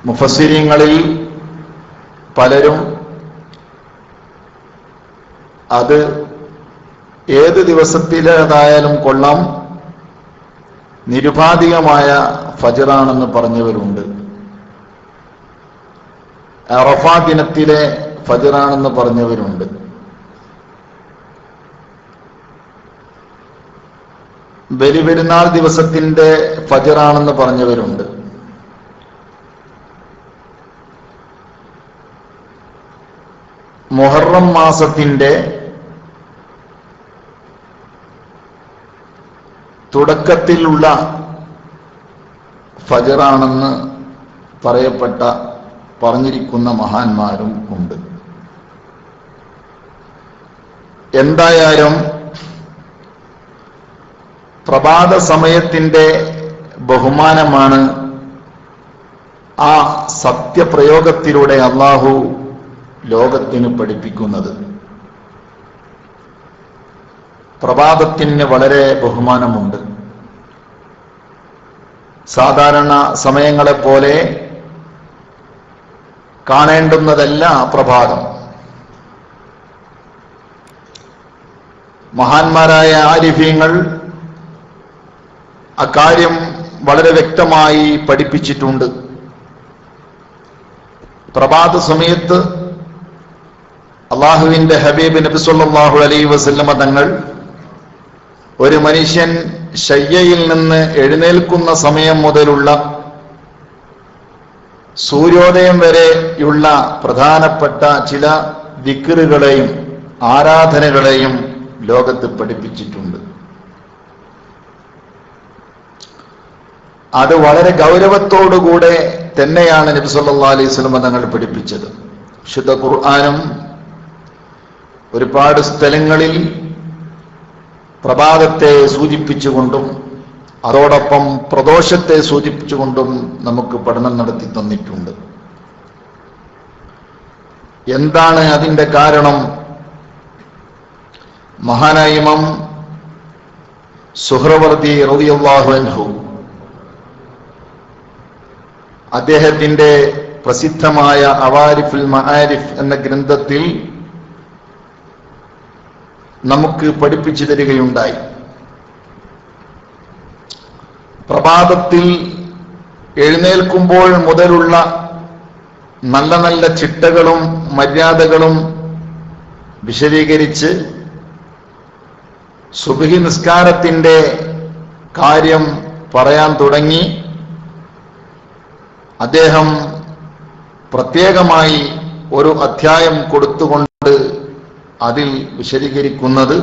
മുഫസ്സിരീങ്ങളിൽ പലരും അത് ഏത് ദിവസത്തിലേതായാലും കൊള്ളാം, നിരുപാധികമായ ഫജ്റാണെന്ന് പറഞ്ഞവരുണ്ട്. അറഫാ ദിനത്തിലെ ഫജ്റാണെന്ന് പറഞ്ഞവരുണ്ട്. ബലിപെരുന്നാൾ ദിവസത്തിന്റെ ഫജ്റാണെന്ന് പറഞ്ഞവരുണ്ട്. മുഹറം മാസത്തിന്റെ തുടക്കത്തിലുള്ള ഫജ്റാണെന്ന് പറഞ്ഞിരിക്കുന്ന മഹാന്മാരും ഉണ്ട്. എന്തായാലും പ്രഭാത സമയത്തിന്റെ ബഹുമാനമാണ് ആ സത്യപ്രയോഗത്തിലൂടെ അല്ലാഹു ലോകത്തിന് പഠിപ്പിക്കുന്നത്. പ്രഭാതത്തിന് വളരെ ബഹുമാനമുണ്ട്. സാധാരണ സമയങ്ങളെപ്പോലെ കാണേണ്ടുന്നതല്ല പ്രഭാതം. മഹാന്മാരായ ആരിഫീങ്ങൾ അക്കാര്യം വളരെ വ്യക്തമായി പഠിപ്പിച്ചിട്ടുണ്ട്. പ്രഭാത സമയത്ത് അള്ളാഹുവിന്റെ ഹബീബ് നബി സല്ലല്ലാഹു അലൈഹി വസല്ലമ തങ്ങൾ ഒരു മനുഷ്യൻ ശയ്യയിൽ നിന്ന് എഴുന്നേൽക്കുന്ന സമയം മുതലുള്ള സൂര്യോദയം വരെയുള്ള പ്രധാനപ്പെട്ട ചില ദിക്റുകളെയും ആരാധനകളെയും ലോകത്ത് പഠിപ്പിച്ചിട്ടുണ്ട്. അത് വളരെ ഗൗരവത്തോടുകൂടെ തന്നെയാണ് നബി സല്ലല്ലാഹു അലൈഹി വസല്ലം തങ്ങൾ പഠിപ്പിച്ചത്. വിശുദ്ധ ഖുർആനും ഒരുപാട് സ്ഥലങ്ങളിൽ പ്രഭാതത്തെ സൂചിപ്പിച്ചുകൊണ്ടും അതോടൊപ്പം പ്രദോഷത്തെ സൂചിപ്പിച്ചുകൊണ്ടും നമുക്ക് പഠനം നടത്തി തന്നിട്ടുണ്ട്. എന്താണ് അതിന്റെ കാരണം? മഹാനായ ഇമാം സുഹ്റവർദി റളിയല്ലാഹു അൻഹു അദ്ദേഹത്തിന്റെ പ്രസിദ്ധമായ അവാരിഫുൽ മആരിഫ് എന്ന ഗ്രന്ഥത്തിൽ നമുക്ക് പഠിപ്പിച്ചു തരികയുണ്ടായി. പ്രഭാതത്തിൽ എഴുന്നേൽക്കുമ്പോൾ മുതലുള്ള നല്ല നല്ല ചിട്ടകളും മര്യാദകളും വിശദീകരിച്ച് സുബ്ഹി നിസ്കാരത്തിന്റെ കാര്യം പറയാൻ തുടങ്ങി. അദ്ദേഹം പ്രത്യേകമായി ഒരു അധ്യായം കൊടുത്തുകൊണ്ട് അതിൽ വിശദീകരിക്കുന്നത്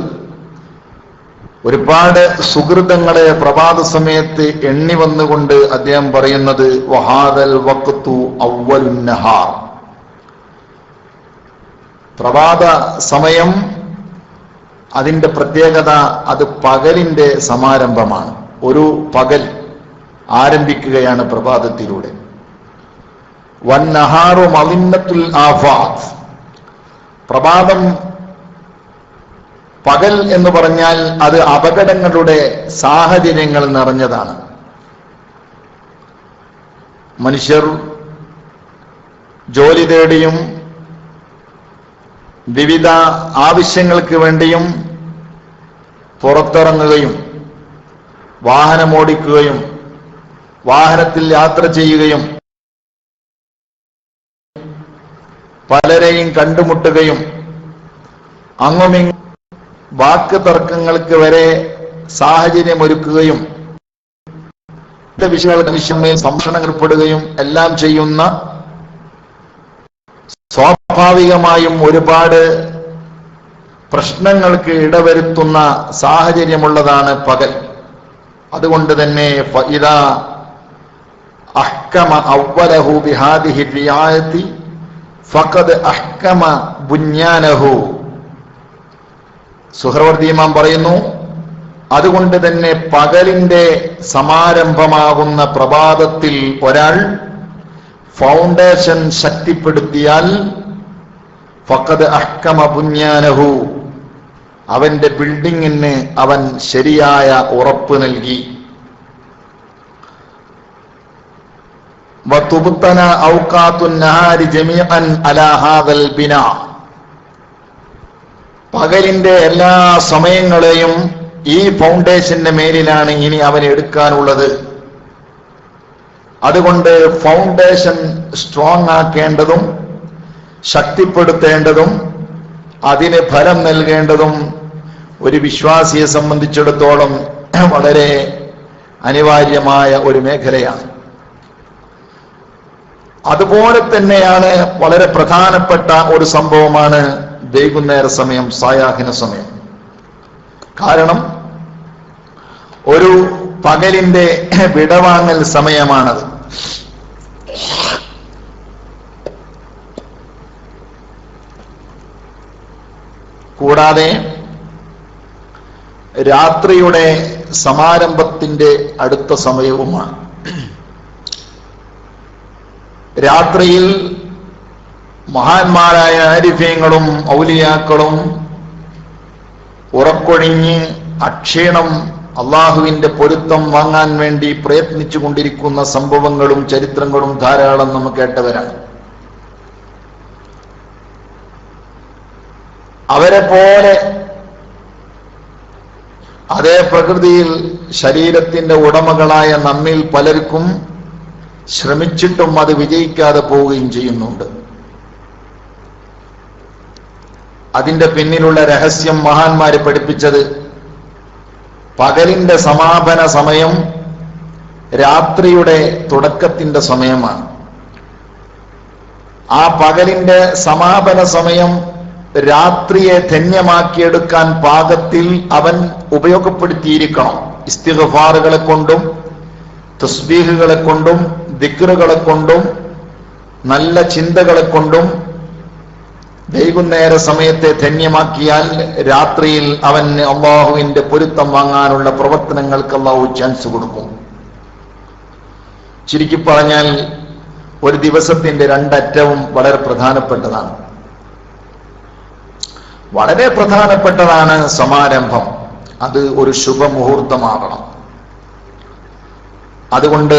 ഒരുപാട് സുഹൃതങ്ങളെ പ്രഭാത സമയത്ത് എണ്ണി വന്നുകൊണ്ട് അദ്ദേഹം പറയുന്നത് വഹാദൽ വഖ്തു അവ്വലുൻ നഹാർ, പ്രഭാത സമയം അതിന്റെ പ്രത്യേകത അത് പകലിന്റെ സമാരംഭമാണ്. ഒരു പകൽ ആരംഭിക്കുകയാണ് പ്രഭാതത്തിലൂടെ. വന്നഹാറു മളിന്നത്തുൽ ആഫാത്ത്, പ്രഭാതം പകൽ എന്ന് പറഞ്ഞാൽ അത് അപകടങ്ങളുടെ സാഹചര്യങ്ങൾ നിറഞ്ഞതാണ്. മനുഷ്യർ ജോലി തേടിയും വിവിധ ആവശ്യങ്ങൾക്ക് വേണ്ടിയും പുറത്തിറങ്ങുകയും വാഹനമോടിക്കുകയും വാഹനത്തിൽ യാത്ര ചെയ്യുകയും പലരെയും കണ്ടുമുട്ടുകയും അങ്ങുമിങ്ങും വാക്ക് തർക്കങ്ങൾക്ക് വരെ സാഹചര്യമൊരുക്കുകയും വിഷയങ്ങളിൽ സംരക്ഷണം ഏർപ്പെടുകയും എല്ലാം ചെയ്യുന്ന, സ്വാഭാവികമായും ഒരുപാട് പ്രശ്നങ്ങൾക്ക് ഇടവരുത്തുന്ന സാഹചര്യമുള്ളതാണ് പകൽ. അതുകൊണ്ട് തന്നെ ഫഇദാ അഹ്കമ അവ്വലഹു ബിഹാദിഹി റിയായത്തി ഫഖദ് അഹ്കമ ബുന്യാനഹു. സുഹ്റവർദി ഇമാം പറയുന്നു, അതുകൊണ്ട് തന്നെ പകലിന്റെ സമാരംഭമാകുന്ന പ്രഭാതത്തിൽ ഒരാൾ ഫൗണ്ടേഷൻ ശക്തിപ്പെടുത്തിയാൽ ഫഖദ് അഹ്കമ ബുന്യാനഹു, അവന്റെ ബിൽഡിങ്ങിന് അവൻ ശരിയായ ഉറപ്പ് നൽകി. വതുബ്തന ഔഖാത്തുൻ നഹാരി ജമീഅൻ അലാ ഹാദൽ ബിനാ. പകലിന്റെ എല്ലാ സമയങ്ങളെയും ഈ ഫൗണ്ടേഷന്റെ മേലിലാണ് ഇനി അവൻ എടുക്കാനുള്ളത്. അതുകൊണ്ട് ഫൗണ്ടേഷൻ സ്ട്രോങ് ആക്കേണ്ടതും ശക്തിപ്പെടുത്തേണ്ടതും അതിന് ഫലം നൽകേണ്ടതും ഒരു വിശ്വാസിയെ സംബന്ധിച്ചിടത്തോളം വളരെ അനിവാര്യമായ ഒരു മേഖലയാണ്. അതുപോലെ തന്നെയാണ് വളരെ പ്രധാനപ്പെട്ട ഒരു സംഭവമാണ് വൈകുന്നേര സമയം, സായാഹ്ന സമയം. കാരണം ഒരു പകലിന്റെ വിടവാങ്ങൽ സമയമാണത്. കൂടാതെ രാത്രിയുടെ സമാരംഭത്തിന്റെ അടുത്ത സമയവുമാണ്. രാത്രിയിൽ മഹാന്മാരായ ആരിഫ്യങ്ങളും ഔലിയാക്കളും ഉറക്കൊഴിഞ്ഞ് അക്ഷീണം അള്ളാഹുവിന്റെ പൊരുത്തം വാങ്ങാൻ വേണ്ടി പ്രയത്നിച്ചു കൊണ്ടിരിക്കുന്ന സംഭവങ്ങളും ചരിത്രങ്ങളും ധാരാളം നമ്മൾ കേട്ടവരാണ്. അവരെ പോലെ അതേ പ്രകൃതിയിൽ ശരീരത്തിന്റെ ഉടമകളായ നമ്മിൽ പലർക്കും ശ്രമിച്ചിട്ടും അത് വിജയിക്കാതെ പോവുകയും ചെയ്യുന്നുണ്ട്. അതിന്റെ പിന്നിലുള്ള രഹസ്യം മഹാന്മാര് പഠിപ്പിച്ചത് പകലിന്റെ സമാപന സമയം രാത്രിയുടെ തുടക്കത്തിന്റെ സമയമാണ്. ആ പകലിന്റെ സമാപന സമയം രാത്രിയെ ധന്യമാക്കിയെടുക്കാൻ പാകത്തിൽ അവൻ ഉപയോഗപ്പെടുത്തിയിരിക്കണം. ഇസ്തിഗ്ഫാറുകളെ കൊണ്ടും തസ്ബീഹുകളെ കൊണ്ടും ദിക്റുകളെ കൊണ്ടും നല്ല ചിന്തകളെ കൊണ്ടും വൈകുന്നേര സമയത്തെ ധന്യമാക്കിയാൽ രാത്രിയിൽ അവന് അള്ളാഹുവിന്റെ പൊരുത്തം വാങ്ങാനുള്ള പ്രവർത്തനങ്ങൾക്ക് അള്ളാഹു ചാൻസ് കൊടുക്കും. ചുരുക്കി പറഞ്ഞാൽ ഒരു ദിവസത്തിന്റെ രണ്ടറ്റവും വളരെ പ്രധാനപ്പെട്ടതാണ്. വളരെ പ്രധാനപ്പെട്ടതാണ് സമാരംഭം. അത് ഒരു ശുഭമുഹൂർത്തമാകണം. അതുകൊണ്ട്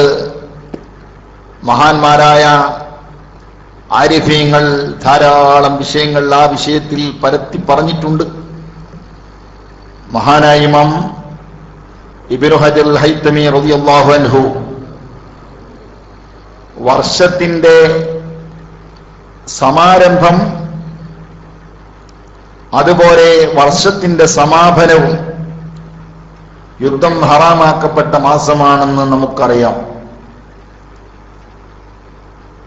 മഹാന്മാരായ ആരിഫീങ്ങൾ ധാരാളം വിഷയങ്ങൾ ആ വിഷയത്തിൽ പരത്തി പറഞ്ഞിട്ടുണ്ട്. മഹാനായ ഇമാം ഇബ്നു ഹജർ അൽ ഹൈതമി റളിയല്ലാഹു അൻഹു വർഷത്തിന്റെ സമാരംഭം അതുപോലെ വർഷത്തിന്റെ സമാപനവും യുദ്ധം ഹറാമാക്കപ്പെട്ട മാസമാണെന്ന് നമുക്കറിയാം.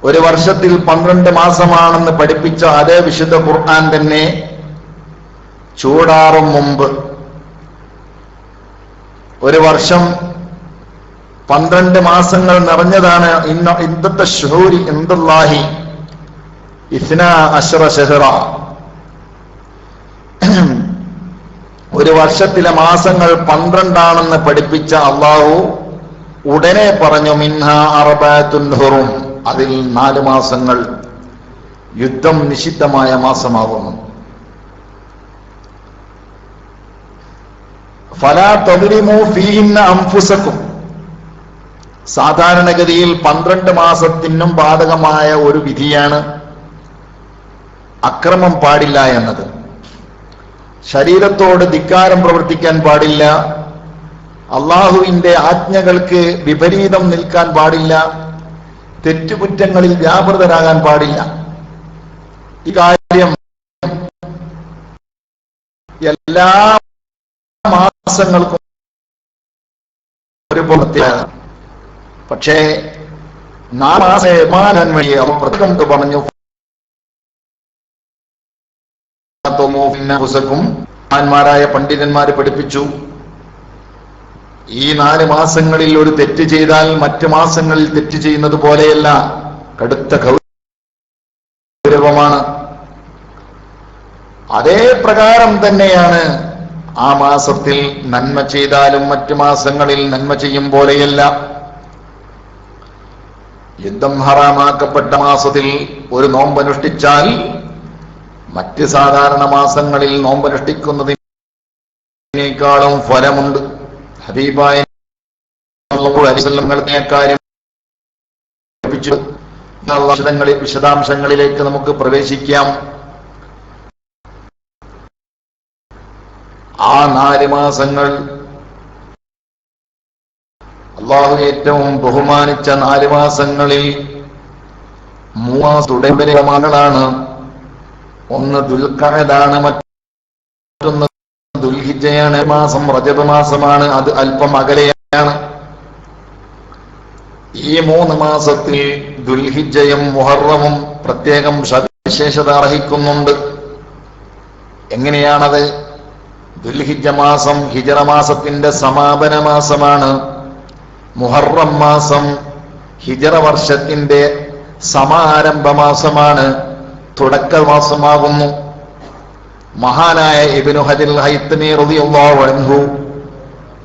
ഒരു വർഷത്തിൽ 12 മാസമാണെന്ന് പഠിപ്പിച്ച അതേ വിശുദ്ധ ഖുർആൻ തന്നെ ചൂടാറും മുമ്പ് ഒരു വർഷം 12 മാസങ്ങൾ നിറഞ്ഞതാണ്. ഇന്നത്തെ ശുഹൂരി ഇന്ദല്ലാഹി 12 ശഹ്റ. ഒരു വർഷത്തിലെ മാസങ്ങൾ 12 ആണെന്ന് പഠിപ്പിച്ച അള്ളാഹു ഉടനെ പറഞ്ഞു മിൻഹാ അർബഅത്തുൻ ഹുറും, അതിൽ 4 മാസങ്ങൾ യുദ്ധം നിഷിദ്ധമായ മാസമാകുന്നു. ഫലാ തദ്ലിമൂ ഫീഹിന്ന അൻഫുസകും. സാധാരണഗതിയിൽ 12 മാസത്തിനും ബാധകമായ ഒരു വിധിയാണ് അക്രമം പാടില്ല എന്നത്. ശരീരത്തോട് ധിക്കാരം പ്രവർത്തിക്കാൻ പാടില്ല, അള്ളാഹുവിന്റെ ആജ്ഞകൾക്ക് വിപരീതം നിൽക്കാൻ പാടില്ല, തെറ്റുകുറ്റങ്ങളിൽ വ്യാപൃതരാകാൻ പാടില്ല. ഇക്കാര്യം എല്ലാ മാസങ്ങൾക്കും ഒരുപോലെയാണ്. പക്ഷേ 4 മാസം വഴി അവർ പ്രത്യേകം പറഞ്ഞു ായ പണ്ഡിതന്മാര് പഠിപ്പിച്ചു, ഈ 4 മാസങ്ങളിൽ ഒരു തെറ്റ് ചെയ്താൽ മറ്റു മാസങ്ങളിൽ തെറ്റ് ചെയ്യുന്നത് പോലെയല്ല, കടുത്ത ഗൗരവമാണ്. അതേ പ്രകാരം തന്നെയാണ് ആ മാസത്തിൽ നന്മ ചെയ്താലും മറ്റു മാസങ്ങളിൽ നന്മ ചെയ്യും പോലെയല്ല. യുദ്ധം ഹറാമാക്കപ്പെട്ട മാസത്തിൽ ഒരു നോമ്പനുഷ്ഠിച്ചാൽ മറ്റ് സാധാരണ മാസങ്ങളിൽ നോമ്പനുഷ്ഠിക്കുന്നതിനേക്കാളും ഫലമുണ്ട്. ഹബീബായ കാര്യം പഠിപ്പിച്ചു. വിശദാംശങ്ങളിലേക്ക് നമുക്ക് പ്രവേശിക്കാം. ആ 4 മാസങ്ങൾ അള്ളാഹു ഏറ്റവും ബഹുമാനിച്ച 4 മാസങ്ങളിൽ 3 മാസങ്ങളാണ്. ഒന്ന് ദുൽഖഅദാണ്, മറ്റൊന്ന് ദുൽഹിജ്ജയാണ്, മാസം റജബ് മാസമാണ്, അത് അല്പം അകലെയാണ്. ഈ 3 മാസത്തിൽ ദുൽഹിജ്ജയും മുഹറമും പ്രത്യേകം സവിശേഷത അർഹിക്കുന്നുണ്ട്. എങ്ങനെയാണത്? ദുൽഹിജ്ജ മാസം ഹിജറ മാസത്തിന്റെ സമാപന മാസമാണ്. മുഹറം മാസം ഹിജറ വർഷത്തിന്റെ സമാരംഭ മാസമാണ്, തുടക്ക മാസമാകുന്നു. മഹാനായ ഇബ്നു ഹജറുൽ ഹൈതമി റളിയല്ലാഹു അൻഹു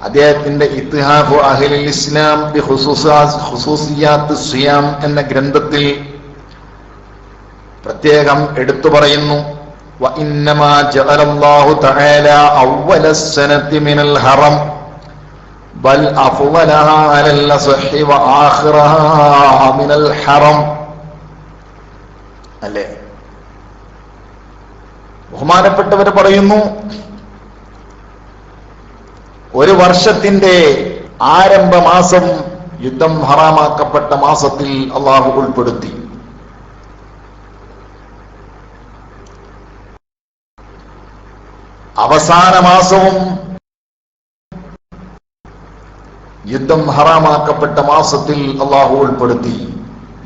അദ്ദേഹത്തിന്റെ ഇത്ഹാഫു അഹ്ലിൽ ഇസ്ലാം ബി ഖുസൂസിയാത്ത് സിയാം എന്ന ഗ്രന്ഥത്തിൽ പ്രത്യേകം എടുത്തു പറയുന്നു, വഇന്നമാ ജഅലല്ലാഹു തആല അവ്വലസ്സനതി മിനൽ ഹറം ബൽ അഫ്ളലഹാ അലൽ അസ്ഹി വആഖിറഹാ മിനൽ ഹറം. അല്ലേ? ബഹുമാനപ്പെട്ടവർ പറയുന്നു, ഒരു വർഷത്തിന്റെ ആരംഭ മാസം യുദ്ധം ഹറാമാക്കപ്പെട്ട മാസത്തിൽ അള്ളാഹു ഉൾപ്പെടുത്തി. അവസാന മാസവും യുദ്ധം ഹറാമാക്കപ്പെട്ട മാസത്തിൽ അള്ളാഹു ഉൾപ്പെടുത്തി.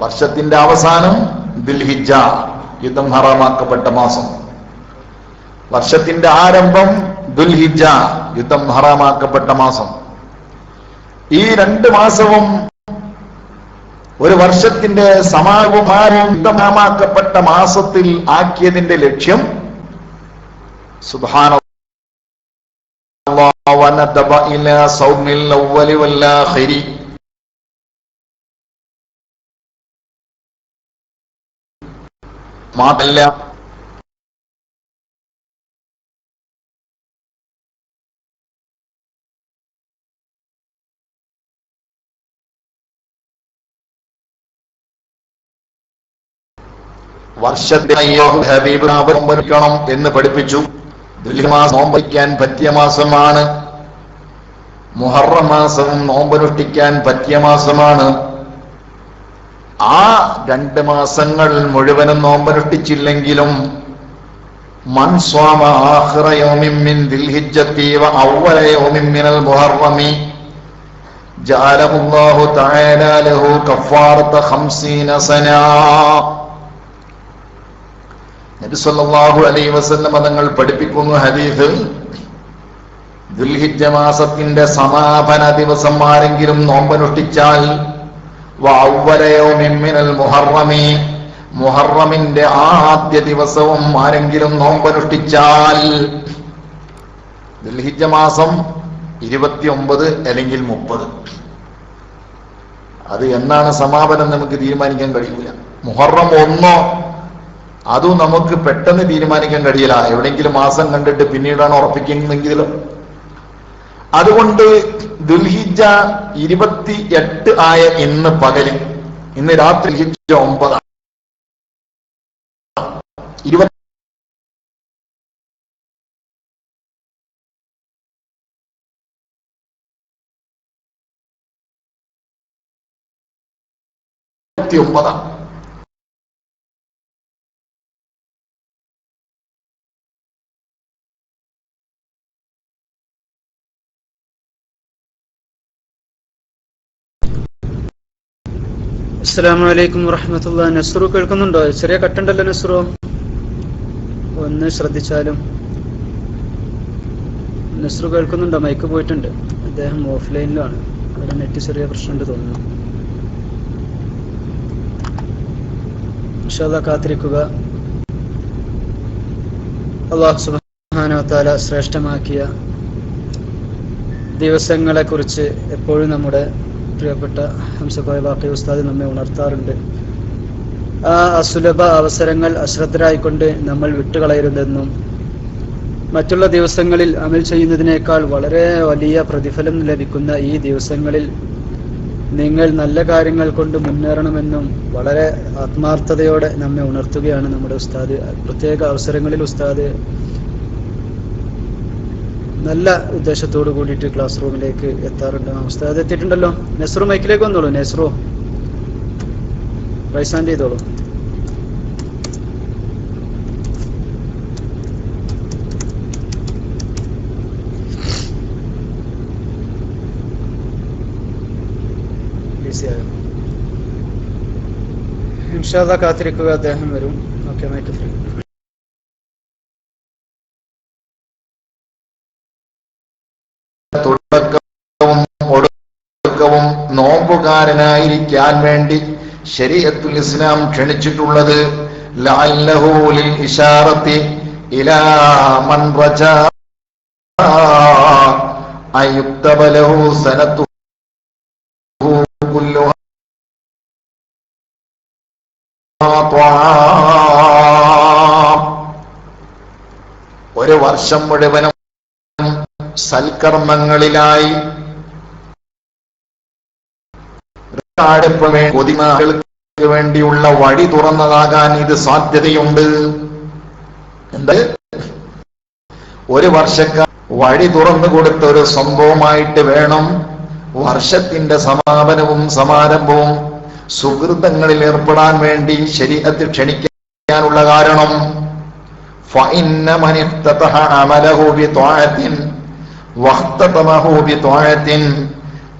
വർഷത്തിന്റെ അവസാനം ദുൽഹിജ്ജ, യുദ്ധം ഹറാമാക്കപ്പെട്ട മാസം. വർഷത്തിന്റെ ആരംഭം ദുൽഹിജ്ജ, യുദ്ധം ഹറാമാക്കപ്പെട്ട മാസം. ഈ 2 മാസവും ഒരു വർഷത്തിന്റെ സമാപനവും യുദ്ധം ഹറാമാക്കപ്പെട്ട മാസത്തിൽ ആക്കിയതിന്റെ ലക്ഷ്യം സുബ്ഹാനല്ലാഹ് വനദബ ഇലാ സൗമിൽ അവ്വലി വൽ ആഖിരി. മാത്രമല്ല വർഷത്തെ ഹബീബ് നോമ്പനുഷ്ഠിക്കണം എന്ന് പഠിപ്പിച്ചു. ദുൽഹിജ്ജ നോമ്പനുഷ്ഠിക്കാൻ പറ്റിയ മാസമാണ്. മുഹറം മാസവും നോമ്പനുഷ്ഠിക്കാൻ പറ്റിയ മാസമാണ്. ആ 2 മാസങ്ങൾ മുഴുവനും നോമ്പനുഷ്ഠിച്ചില്ലെങ്കിലും മൻ സ്വാമ ആഖിറ യൗമിൻ മിൻ ദിൽഹിജ്ജതി വ അവ്വല യൗമിൻ മിനൽ മുഹറമി ജഅലഹുല്ലാഹു തആല ലഹു കഫാറത 50 സന. നബി സല്ലല്ലാഹു അലൈഹി വസല്ലം തങ്ങൾ പഠിപ്പിക്കുന്നു ഹദീസ്, ദുൽഹിജ്ജ മാസത്തിന്റെ സമാപന ദിവസം ആരെങ്കിലും നോമ്പനുഷ്ഠിച്ചാൽ മുഹറമി, മുഹറമിന്റെ ആദ്യ ദിവസവും ആരെങ്കിലും നോമ്പനുഷ്ഠിച്ചാൽ, ദുൽഹിജ്ജ മാസം 29 അല്ലെങ്കിൽ 30, അത് എന്നാണ് സമാപനം നമുക്ക് തീരുമാനിക്കാൻ കഴിയില്ല. മുഹറം 1 അതും നമുക്ക് പെട്ടെന്ന് തീരുമാനിക്കാൻ കഴിയില്ല, എവിടെയെങ്കിലും മാസം കണ്ടിട്ട് പിന്നീടാണ് ഉറപ്പിക്കുന്നെങ്കിലും. അതുകൊണ്ട് ദുൽഹിജ്ജ 28 ആയ ഇന്ന് പകല്, ഇന്ന് രാത്രി ദുൽഹിജ്ജ 9 29. അസ്സലാമു അലൈക്കും വറഹ്മത്തുള്ളാഹി. നസ്റു കേൾക്കുന്നുണ്ടോ? ചെറിയ കട്ടുണ്ടല്ലോ നസ്റു, ഒന്ന് ശ്രദ്ധിച്ചാലും. നസ്റു കേൾക്കുന്നുണ്ടോ? മൈക്ക് പോയിട്ടുണ്ട്, അദ്ദേഹം ഓഫ്ലൈനിലാണ്, അവിടെ നെറ്റ് ചെറിയ പ്രശ്നമുണ്ട് തോന്നുന്നു. ഇൻഷാ അല്ലാഹ് കാത്തിരിക്കുക. അല്ലാഹു സുബ്ഹാനഹു വ തആല ശ്രേഷ്ഠമാക്കിയ ദിവസങ്ങളെ കുറിച്ച് എപ്പോഴും നമ്മുടെ പ്രിയപ്പെട്ട ഹംസഭായ് ബാക്കി ഉസ്താദ് നമ്മെ ഉണർത്താറുണ്ട്. ആ അസുലഭ അവസരങ്ങൾ അശ്രദ്ധരായിക്കൊണ്ട് നമ്മൾ വിട്ടുകളയരുതെന്നും മറ്റുള്ള ദിവസങ്ങളിൽ അമൽ ചെയ്യുന്നതിനേക്കാൾ വളരെ വലിയ പ്രതിഫലം ലഭിക്കുന്ന ഈ ദിവസങ്ങളിൽ നിങ്ങൾ നല്ല കാര്യങ്ങൾ കൊണ്ട് മുന്നേറണമെന്നും വളരെ ആത്മാർത്ഥതയോടെ നമ്മെ ഉണർത്തുകയാണ് നമ്മുടെ ഉസ്താദ്. പ്രത്യേക അവസരങ്ങളിൽ ഉസ്താദ് നല്ല ഉദ്ദേശത്തോടു കൂടിയിട്ട് ക്ലാസ് റൂമിലേക്ക് എത്താറുണ്ട്. ഉസ്താദ് എത്തിയിട്ടുണ്ടല്ലോ. നെസ്റു മൈക്കിലേക്ക് വന്നോളൂ. നെസ്റു റൈസ് ഹാൻഡ് ചെയ്തോളൂ. ഇൻഷാ അല്ലാഹ് കാത്തിരിക്കുക, അദ്ദേഹം വരും. Okay, mic free. തുടക്കവും ഒടുക്കവും നോമ്പുകാരനായിരിക്കാൻ വേണ്ടി ശരീഅത്തുൽ ഇസ്ലാം ക്ഷണിച്ചിട്ടുള്ളത് ലഅല്ലഹു ലിൽ ഇശാറത്തി ഇലാ മൻ റജാ അയുക്തബ ലഹു സനതു കുല്ലുഹാ ഒരു വർഷം മുഴുവനും സൽക്കർമ്മങ്ങളിലായി കൊതിമാകൾക്ക് വേണ്ടിയുള്ള വഴി തുറന്നതാകാൻ ഇത് സാധ്യതയുണ്ട്. എന്ത് ഒരു വർഷക്കാർ വഴി തുറന്നു കൊടുത്ത ഒരു സംഭവമായിട്ട് വേണം വർഷത്തിന്റെ സമാപനവും സമാരംഭവും സുഹൃതങ്ങളിൽ ഏർപ്പെടാൻ വേണ്ടി ശരീഅത്ത് ക്ഷണിക്കാനുള്ള കാരണം فإن من افتتح عمله بطاعة واختتمه بطاعة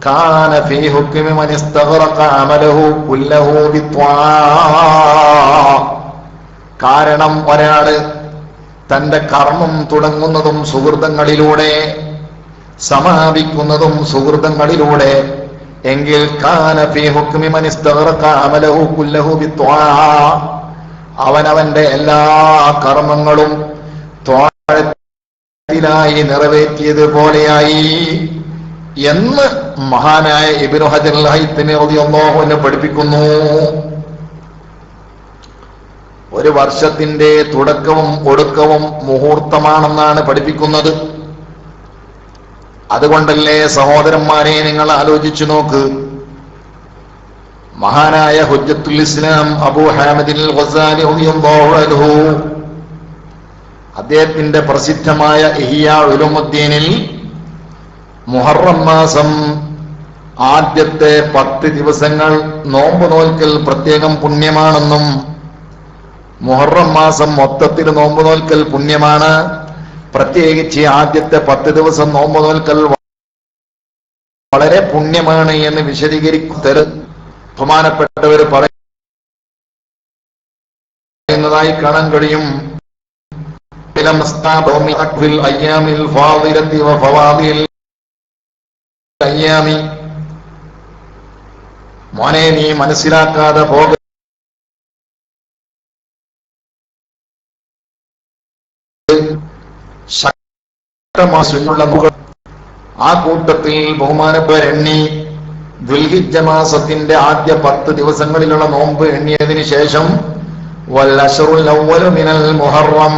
كان في حكم من استغرق عمله كله بالطاعة. കാരണം ഒരാള് തന്റെ കർമ്മം തുടങ്ങുന്നതും സുഹൃതങ്ങളിലൂടെ സമാപിക്കുന്നതും സുഹൃതങ്ങളിലൂടെ എങ്കിൽ കാന ഫീ ഹുക്മി മൻ ഇസ്തഗ്റഖ അമലഹു കുല്ലഹു ബിത്വാഅ, അവനവന്റെ എല്ലാ കർമ്മങ്ങളും ത്വാഅത്തിലായി നിറവേറ്റിയതുപോലെയായി എന്ന് മഹാനായ ഇബ്നു ഹജർ അൽ ഹൈതമി റളിയല്ലാഹു അൻഹു പഠിപ്പിക്കുന്നു. ഒരു വർഷത്തിന്റെ തുടക്കവും ഒടുക്കവും മുഹൂർത്തമാണെന്നാണ് പഠിപ്പിക്കുന്നത്. അതുകൊണ്ടല്ലേ സഹോദരന്മാരെ, നിങ്ങൾ ആലോചിച്ചു നോക്ക്, മഹാനായ ഹുജ്ജത്തുൽ ഇസ്ലാം അബൂ ഹാമിദ് അൽ ഗസാലി റളിയല്ലാഹു അൻഹു അദ്ദേഹത്തിന്റെ പ്രസിദ്ധമായ ഇഹ്യാ ഉലൂമുദ്ദീനിൽ മുഹറം മാസം ആദ്യത്തെ 10 ദിവസങ്ങൾ നോമ്പ് നോൽക്കൽ പ്രത്യേകം പുണ്യമാണെന്നും മുഹറം മാസം മൊത്തത്തിൽ നോമ്പ് നോൽക്കൽ പുണ്യമാണ്, പ്രത്യേകിച്ച് ആദ്യത്തെ 10 ദിവസം നോമ്പ് നോൽക്കൽ വളരെ പുണ്യമാണ് എന്ന് വിശദീകരിക്കരുത് ബഹുമാനപ്പെട്ടവർ പറയുന്നതായി കാണാൻ കഴിയും. മോനെ, നീ മനസ്സിലാക്കാതെ പോക, ശക്തമാസുള്ള ആ കൂട്ടത്തിൽ ബഹുമാനപ്പെട്ട എണ്ണി ദുൽഹിജ്ജ മാസത്തിന്റെ ആദ്യ 10 ദിവസങ്ങളിലുള്ള നോമ്പ് എണ്ണിയതിന് ശേഷം വൽ അശ്റുൽ അവ്വലു മിനൽ മുഹറം,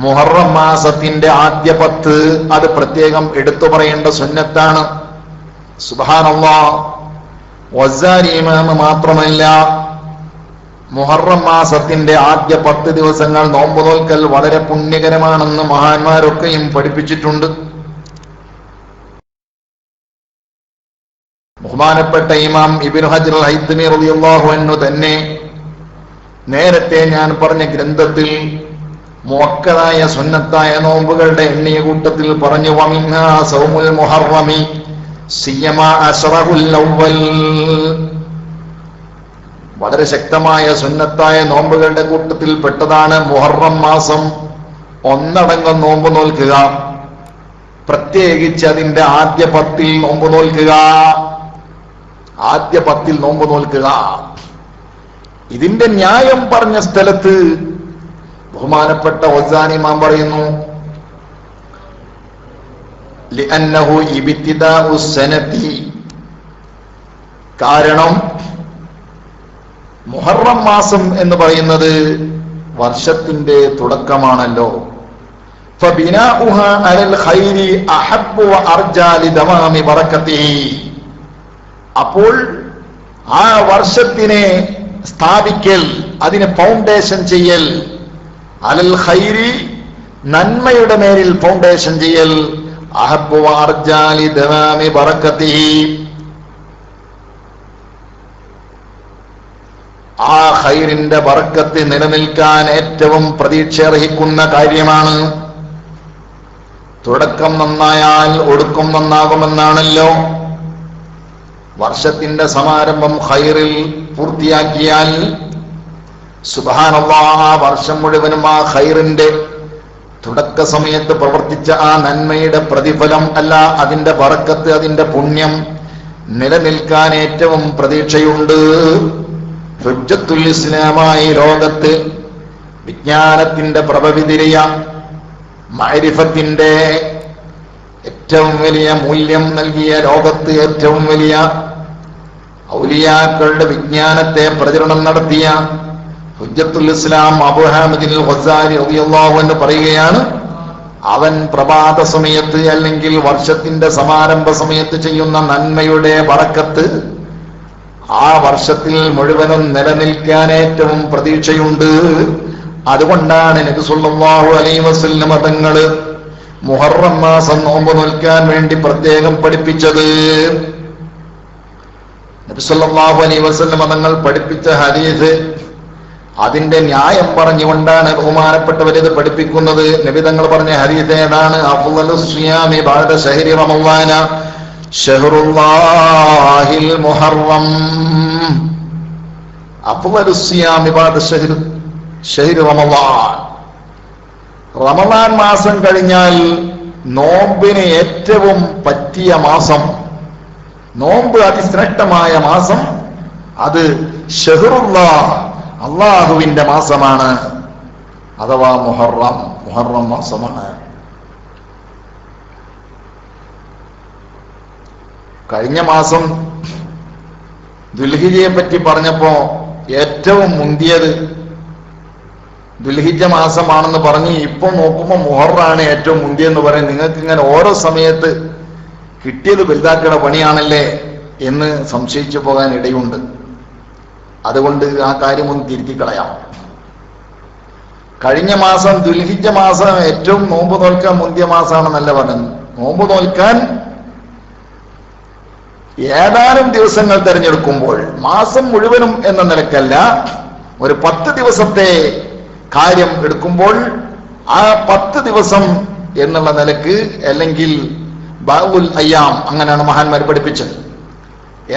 മുഹറം മാസത്തിന്റെ ആദ്യ 10 അത് പ്രത്യേകം എടുത്തു പറയേണ്ട സുന്നത്താണ്. സുബ്ഹാനല്ലാഹ്. വസ്സാരി ഇമാം മാത്രമല്ല, മുഹറം മാസത്തിന്റെ ആദ്യ 10 ദിവസങ്ങൾ നോമ്പ് നോൽക്കൽ വളരെ പുണ്യകരമാണെന്ന് മഹാന്മാരൊക്കെയും പഠിപ്പിച്ചിട്ടുണ്ട്. ബഹുമാനപ്പെട്ട ഇമാം ഇബ്നു ഹജർ അൽ ഹൈതമി റളിയല്ലാഹു അൻഹു തന്നെ നേരത്തെ ഞാൻ പറഞ്ഞ ഗ്രന്ഥത്തിൽ മുഅക്കദായ സുന്നത്തായ നോമ്പുകളുടെ എണ്ണിയ കൂട്ടത്തിൽ പറഞ്ഞു, വമിൻഹാ സൗമുൽ മുഹറമി സിയമ അശ്റഹുൽ അവ്വൽ, വളരെ ശക്തമായ സുന്നത്തായ നോമ്പുകളുടെ കൂട്ടത്തിൽ പെട്ടതാണ് മുഹറം മാസം ഒന്നടങ്കം നോമ്പ് നോൽക്കുക, പ്രത്യേകിച്ച് അതിന്റെ ആദ്യ 10 നോമ്പ് നോൽക്കുക, ആദ്യ 10 നോമ്പ് നോൽക്കുക. ഇതിന്റെ ന്യായം പറഞ്ഞ സ്ഥലത്ത് ബഹുമാനപ്പെട്ട വസാനി ഇമാം പറയുന്നു, ലിഅന്നഹു ഇബ്തിദാഉ സനതി, കാരണം മുഹറം മാസം എന്ന് പറയുന്നത് വർഷത്തിന്റെ തുടക്കമാണല്ലോ. ഫബിനാഉഹാ അലൽ ഖൈരി അഹബ്ബു വഅർജാ ലിദമാമി ബറകതിഹി, അപ്പോൾ ആ വർഷത്തിനെ സ്ഥാപിക്കൽ, അതിന് ഫൗണ്ടേഷൻ ചെയ്യൽ, അലൽ ഖൈരി നന്മയുടെ മേലിൽ ഫൗണ്ടേഷൻ ചെയ്യൽ, അഹബ്ബു അർജാലി ദവാമി ബറക്കതിഹി ആ ഖൈറിന്റെ ബറക്കത്ത് നിലനിൽക്കാൻ ഏറ്റവും പ്രതീക്ഷ അർഹിക്കുന്ന കാര്യമാണ്. തുടക്കം നന്നായാൽ ഒടുക്കം നന്നാകുമെന്നാണല്ലോ. വർഷത്തിന്റെ സമാരംഭം ഖൈറിൽ പൂർത്തിയാക്കിയാൽ സുബ്ഹാനല്ലാഹ് ആ വർഷം മുഴുവനും ആ ഖൈറിന്റെ തുടക്ക സമയത്ത് പ്രവർത്തിച്ച ആ നന്മയുടെ പ്രതിഫലം അല്ല, അതിന്റെ ബറക്കത്ത്, അതിന്റെ പുണ്യം നിലനിൽക്കാൻ ഏറ്റവും പ്രതീക്ഷയുണ്ട്. ഹുജ്ജത്തുൽ ഇസ്ലാമായി ലോകത്ത് വിജ്ഞാനത്തിന്റെ പ്രഭവിതിരിയ മഅരിഫത്തിന്റെ ഏറ്റവും വലിയ മൂല്യം നൽകിയ ലോകത്ത് ഏറ്റവും വലിയ ഔലിയാക്കളുടെ വിജ്ഞാനത്തെ പ്രചരണം നടത്തിയ ഹുജ്ജത്തുൽ ഇസ്ലാം അബൂ ഹാമിദ് അൽ ഗസാലി റളിയല്ലാഹു അൻഹു പറയുകയാണ്, അവൻ പ്രഭാത സമയത്ത് അല്ലെങ്കിൽ വർഷത്തിന്റെ സമാരംഭ സമയത്ത് ചെയ്യുന്ന നന്മയുടെ ബറക്കത്ത് ആ വർഷത്തിൽ മുഴുവനും നിലനിൽക്കാൻ ഏറ്റവും പ്രതീക്ഷയുണ്ട്. അതുകൊണ്ടാണ് നബി സല്ലല്ലാഹു അലൈഹി വസല്ലം തങ്ങൾ മുഹറം മാസം നോമ്പ് നോൽക്കാൻ വേണ്ടി പ്രത്യേകം പഠിപ്പിച്ചത്. നബി സല്ലല്ലാഹു അലൈഹി വസല്ലം തങ്ങൾ പഠിപ്പിച്ച ഹദീസ്, അതിന്റെ ന്യായം പറഞ്ഞുകൊണ്ടാണ് ബഹുമാനപ്പെട്ടവരിത് പഠിപ്പിക്കുന്നത്. നബി തങ്ങൾ പറഞ്ഞ ഹദീസ് ഏതാണ്? അഫ്ളലുസ് സിയാമി ബഅദ ശഹ്രി റമളാന ഷഹ്റുല്ലാഹിൽ മുഹറം. അഫ്ളലുസ് സിയാമി ബഅദ ശഹ്രി റമളാൻ. റമളാൻ മാസം കഴിഞ്ഞാൽ നോമ്പിന് ഏറ്റവും പറ്റിയ മാസം, നോമ്പ് അതിശ്രേഷ്ഠമായ മാസം, അത് ഷഹ്റുല്ലാഹ് അള്ളാഹുവിന്റെ മാസമാണ്, അഥവാ മുഹറം മാസമാണ്. കഴിഞ്ഞ മാസം ദുൽഹിജ്ജയെ പറ്റി പറഞ്ഞപ്പോ ഏറ്റവും മുന്തിയത് ദുൽഹിജ്ജ മാസമാണെന്ന് പറഞ്ഞ് ഇപ്പൊ നോക്കുമ്പോ മുഹറാണ് ഏറ്റവും മുന്തിയെന്ന് പറയും. നിങ്ങൾക്ക് ഇങ്ങനെ ഓരോ സമയത്ത് കിട്ടിയത് വലുതാക്കണ പണിയാണല്ലേ എന്ന് സംശയിച്ചു പോകാൻ ഇടയുണ്ട്. അതുകൊണ്ട് ആ കാര്യമൊന്ന് തിരുത്തി കളയാം. കഴിഞ്ഞ മാസം ദുൽഹിജ്ജ മാസം ഏറ്റവും നോമ്പ് നോൽക്കാൻ മുന്തിയ മാസമാണെന്നല്ല പറഞ്ഞത്. നോമ്പ് നോൽക്കാൻ ഏതാനും ദിവസങ്ങൾ തിരഞ്ഞെടുക്കുമ്പോൾ, മാസം മുഴുവനും എന്ന നിലക്കല്ല, ഒരു 10 ദിവസത്തെ കാര്യം എടുക്കുമ്പോൾ ആ 10 ദിവസം എന്നുള്ള നിലക്ക്, അല്ലെങ്കിൽ ബഅഉൽ അയ്യാം, അങ്ങനെയാണ് മഹാന്മാർ പഠിപ്പിച്ചത്.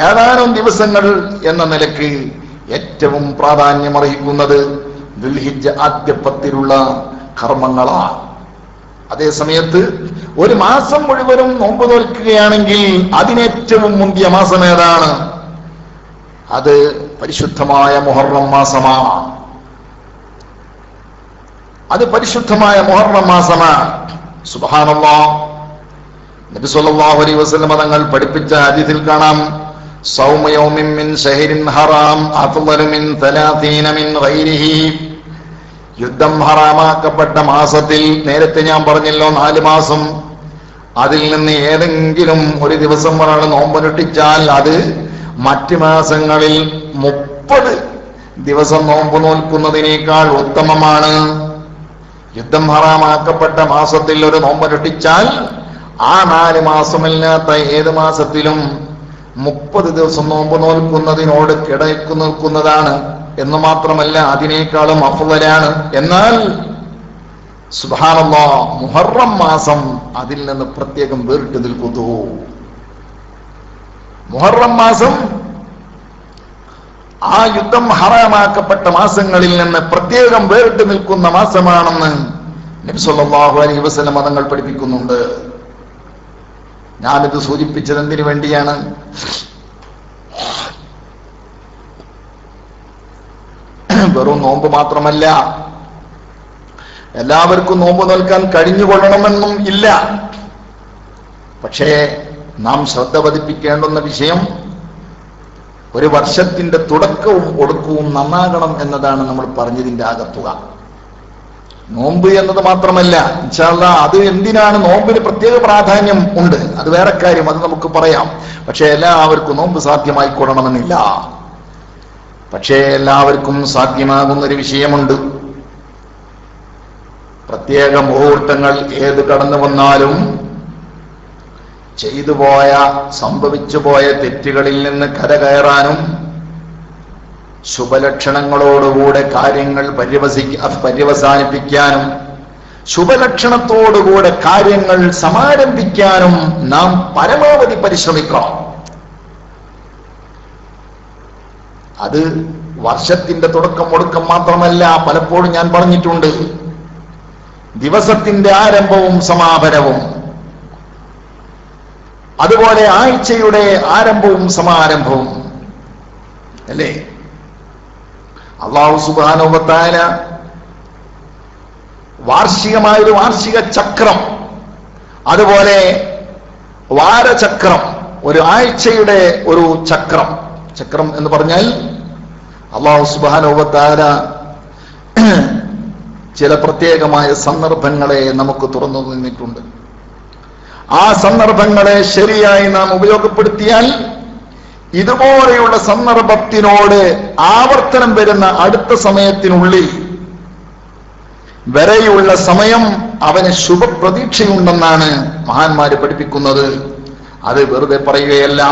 ഏതാനും ദിവസങ്ങൾ എന്ന നിലക്ക് ഏറ്റവും പ്രാധാന്യമർഹിക്കുന്നത് ദുൽഹിജ്ജ ആദ്യ 10 കർമ്മങ്ങളാണ്. അതേ സമയത്ത് ഒരു മാസം മുഴുവനും നോമ്പ് നോൽക്കുകയാണെങ്കിൽ അതിനേറ്റവും മുന്തിയ മാസം ഏതാണ്? അത് പരിശുദ്ധമായ മുഹറം മാസമാണ്. അത് പരിശുദ്ധമായ മുഹറം മാസമാണ്. സുബ്ഹാനല്ലാഹ്, നബി സല്ലല്ലാഹു അലൈഹി വസല്ലം തങ്ങൾ പഠിപ്പിച്ച ഹദീസിൽ കാണാം, സൗമ യൗമിൻ മിൻ ശഹരിൻ ഹറാം അഫ്ളലു മിൻ 30 മിൻ ഗൈരിഹി. യുദ്ധം ഹറാമാക്കപ്പെട്ട മാസത്തിൽ, നേരത്തെ ഞാൻ പറഞ്ഞല്ലോ 4 മാസം, അതിൽ നിന്ന് ഏതെങ്കിലും ഒരു ദിവസം ഒരാൾ നോമ്പനുഷ്ഠിച്ചാൽ അത് മറ്റ് മാസങ്ങളിൽ 30 ദിവസം നോമ്പ് നോൽക്കുന്നതിനേക്കാൾ ഉത്തമമാണ്. യുദ്ധം ഹറാമാക്കപ്പെട്ട മാസത്തിൽ ഒരു നോമ്പനുഷ്ഠിച്ചാൽ ആ 4 മാസമല്ലാത്ത ഏത് മാസത്തിലും 30 ദിവസം നോമ്പ് നോൽക്കുന്നതിനോട് കിടക്കു നിൽക്കുന്നതാണ്. എന്ന് മാത്രമല്ല, അതിനേക്കാളും അഫ്ളലാണ്. എന്നാൽ സുബ്ഹാനല്ലാഹ്, മുഹറം മാസം അതിൽ നിന്ന് പ്രത്യേകം വേറിട്ട് നിൽക്കുന്നു. മുഹറം മാസം ആ യുദ്ധം ഹറാമാക്കപ്പെട്ട മാസങ്ങളിൽ നിന്ന് പ്രത്യേകം വേറിട്ട് നിൽക്കുന്ന മാസമാണെന്ന് നബി സല്ലല്ലാഹു അലൈഹി വസല്ലം തങ്ങൾ പഠിപ്പിക്കുന്നുണ്ട്. ഞാനിത് സൂചിപ്പിച്ചത് എന്തിനു വേണ്ടിയാണ്? വെറും നോമ്പ് മാത്രമല്ല, എല്ലാവർക്കും നോമ്പ് നോൽക്കാൻ കഴിഞ്ഞുകൊള്ളണമെന്നും ഇല്ല. പക്ഷേ നാം ശ്രദ്ധ പതിപ്പിക്കേണ്ടുന്ന വിഷയം, ഒരു വർഷത്തിന്റെ തുടക്കവും ഒടുക്കവും നന്നാകണം എന്നതാണ് നമ്മൾ പറഞ്ഞതിന്റെ ആകത്തുക. നോമ്പ് എന്നത് മാത്രമല്ല, ഇൻഷാ അല്ലാഹ് അത് എന്തിനാണ് നോമ്പിന് പ്രത്യേക പ്രാധാന്യം ഉണ്ട്, അത് വേറെ കാര്യം, അത് നമുക്ക് പറയാം. പക്ഷെ എല്ലാവർക്കും നോമ്പ് സാധ്യമായിക്കൊള്ളണമെന്നില്ല. പക്ഷേ എല്ലാവർക്കും സാധ്യമാകുന്ന ഒരു വിഷയമുണ്ട്. പ്രത്യേക മുഹൂർത്തങ്ങൾ ഏത് കടന്നു വന്നാലും ചെയ്തുപോയ സംഭവിച്ചുപോയ തെറ്റുകളിൽ നിന്ന് കരകയറാനും ശുഭലക്ഷണങ്ങളോടുകൂടെ കാര്യങ്ങൾ പര്യവസാനിപ്പിക്കാനും ശുഭലക്ഷണത്തോടുകൂടെ കാര്യങ്ങൾ സമാരംഭിക്കാനും നാം പരമാവധി പരിശ്രമിക്കണം. അത് വർഷത്തിന്റെ തുടക്കം ഒടുക്കം മാത്രമല്ല, പലപ്പോഴും ഞാൻ പറഞ്ഞിട്ടുണ്ട്, ദിവസത്തിന്റെ ആരംഭവും സമാപനവും, അതുപോലെ ആഴ്ചയുടെ ആരംഭവും സമാരംഭവും അല്ലേ. അല്ലാഹു സുബ്ഹാനഹു വ തആല വാർഷികമായൊരു വാർഷിക ചക്രം, അതുപോലെ വാരചക്രം, ഒരു ആഴ്ചയുടെ ഒരു ചക്രം എന്ന് പറഞ്ഞാൽ അല്ലാഹു സുബ്ഹാനഹു വ തആല ചില പ്രത്യേകമായ സന്ദർഭങ്ങളെ നമുക്ക് തുറന്നു നിന്നിട്ടുണ്ട്. ആ സന്ദർഭങ്ങളെ ശരിയായി നാം ഉപയോഗപ്പെടുത്തിയാൽ ഇതുപോലെയുള്ള സന്ദർഭത്തിനോട് ആവർത്തനം വരുന്ന അടുത്ത സമയത്തിനുള്ളിൽ വരെയുള്ള സമയം അവന് ശുഭപ്രതീക്ഷയുണ്ടെന്നാണ് മഹാന്മാര് പഠിപ്പിക്കുന്നത്. അത് വെറുതെ പറയുകയല്ല.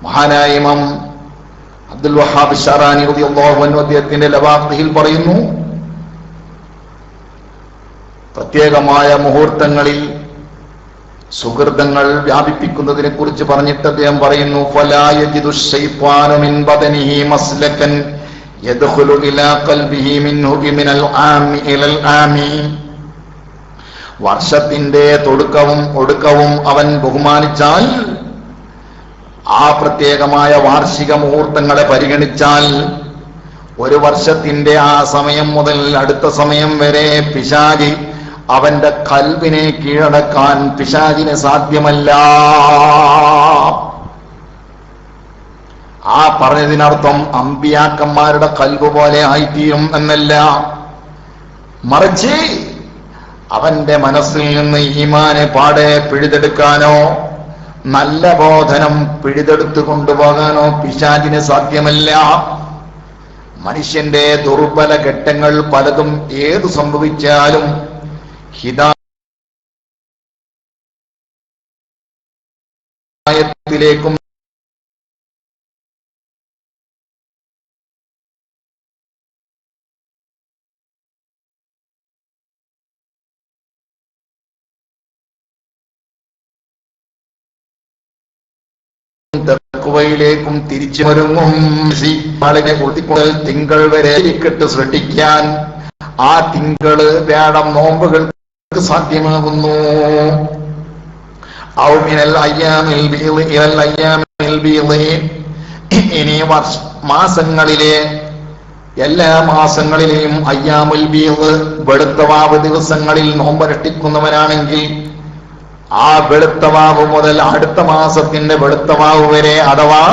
മഹാനായ ഇമാം അബ്ദുൽ വഹാബ് ശറാനി റളിയല്ലാഹു അൻഹു അദ്ദേഹത്തിന്റെ ലവാഖിഹിൽ പറയുന്നു, പ്രത്യേകമായ മുഹൂർത്തങ്ങളിൽ സുഹൃതങ്ങൾ വ്യാപിപ്പിക്കുന്നതിനെ കുറിച്ച് പറഞ്ഞിട്ട് അദ്ദേഹം പറയുന്നു, ഫലാ യജിദു ശൈത്വാനു മിൻ ബദനിഹി മസ്ലകൻ യദ്ഖുലു ഇലാ ഖൽബിഹി മിൻഹു മിനൽ ആമി ഇലൽ ആമി. വർഷത്തിന്റെ തുടക്കവും ഒടുക്കവും അവൻ ബഹുമാനിച്ചാൽ, ആ പ്രത്യേകമായ വാർഷിക മുഹൂർത്തങ്ങളെ പരിഗണിച്ചാൽ, ഒരു വർഷത്തിന്റെ ആ സമയം മുതൽ അടുത്ത സമയം വരെ പിശാചി അവന്റെ ഖൽബിനെ കീഴടക്കാൻ പിശാചിന് സാധ്യമല്ല. ആ പറഞ്ഞതിനർത്ഥം അമ്പിയാക്കന്മാരുടെ ഖൽബ് പോലെ ആയിത്തീരും എന്നല്ല, മറിച്ച് അവന്റെ മനസ്സിൽ നിന്ന് ഈമാനെ പാടെ പിഴുതെടുക്കാനോ നല്ല ബോധനം പിഴുതെടുത്തു കൊണ്ടുപോകാനോ പിശാചിന് സാധ്യമല്ല. മനുഷ്യന്റെ ദുർബല ഘട്ടങ്ങൾ പലതും ഏതു സംഭവിച്ചാലും ഹിദായത്തിലേക്കും തഖ്വയിലേക്കും തിരിച്ചു വരുങ്ങും. ആളിനെ കുളിക്കുമ്പോൾ തിങ്കൾ വരെ ഇരിക്കട്ട് സൃഷ്ടിക്കാൻ ആ തിങ്കള് വ്യാഴം നോമ്പുകൾക്ക് സാധ്യമാകുന്നു. ഇനി മാസങ്ങളിലെ എല്ലാ മാസങ്ങളിലെയും അയ്യാമുൽ ബീദ് വെളുത്തവാവ് ദിവസങ്ങളിൽ നോമ്പനുഷ്ഠിക്കുന്നവനാണെങ്കിൽ ആ വെളുത്തവാവ് മുതൽ അടുത്ത മാസത്തിന്റെ വെളുത്തവാവ് വരെ, അഥവാ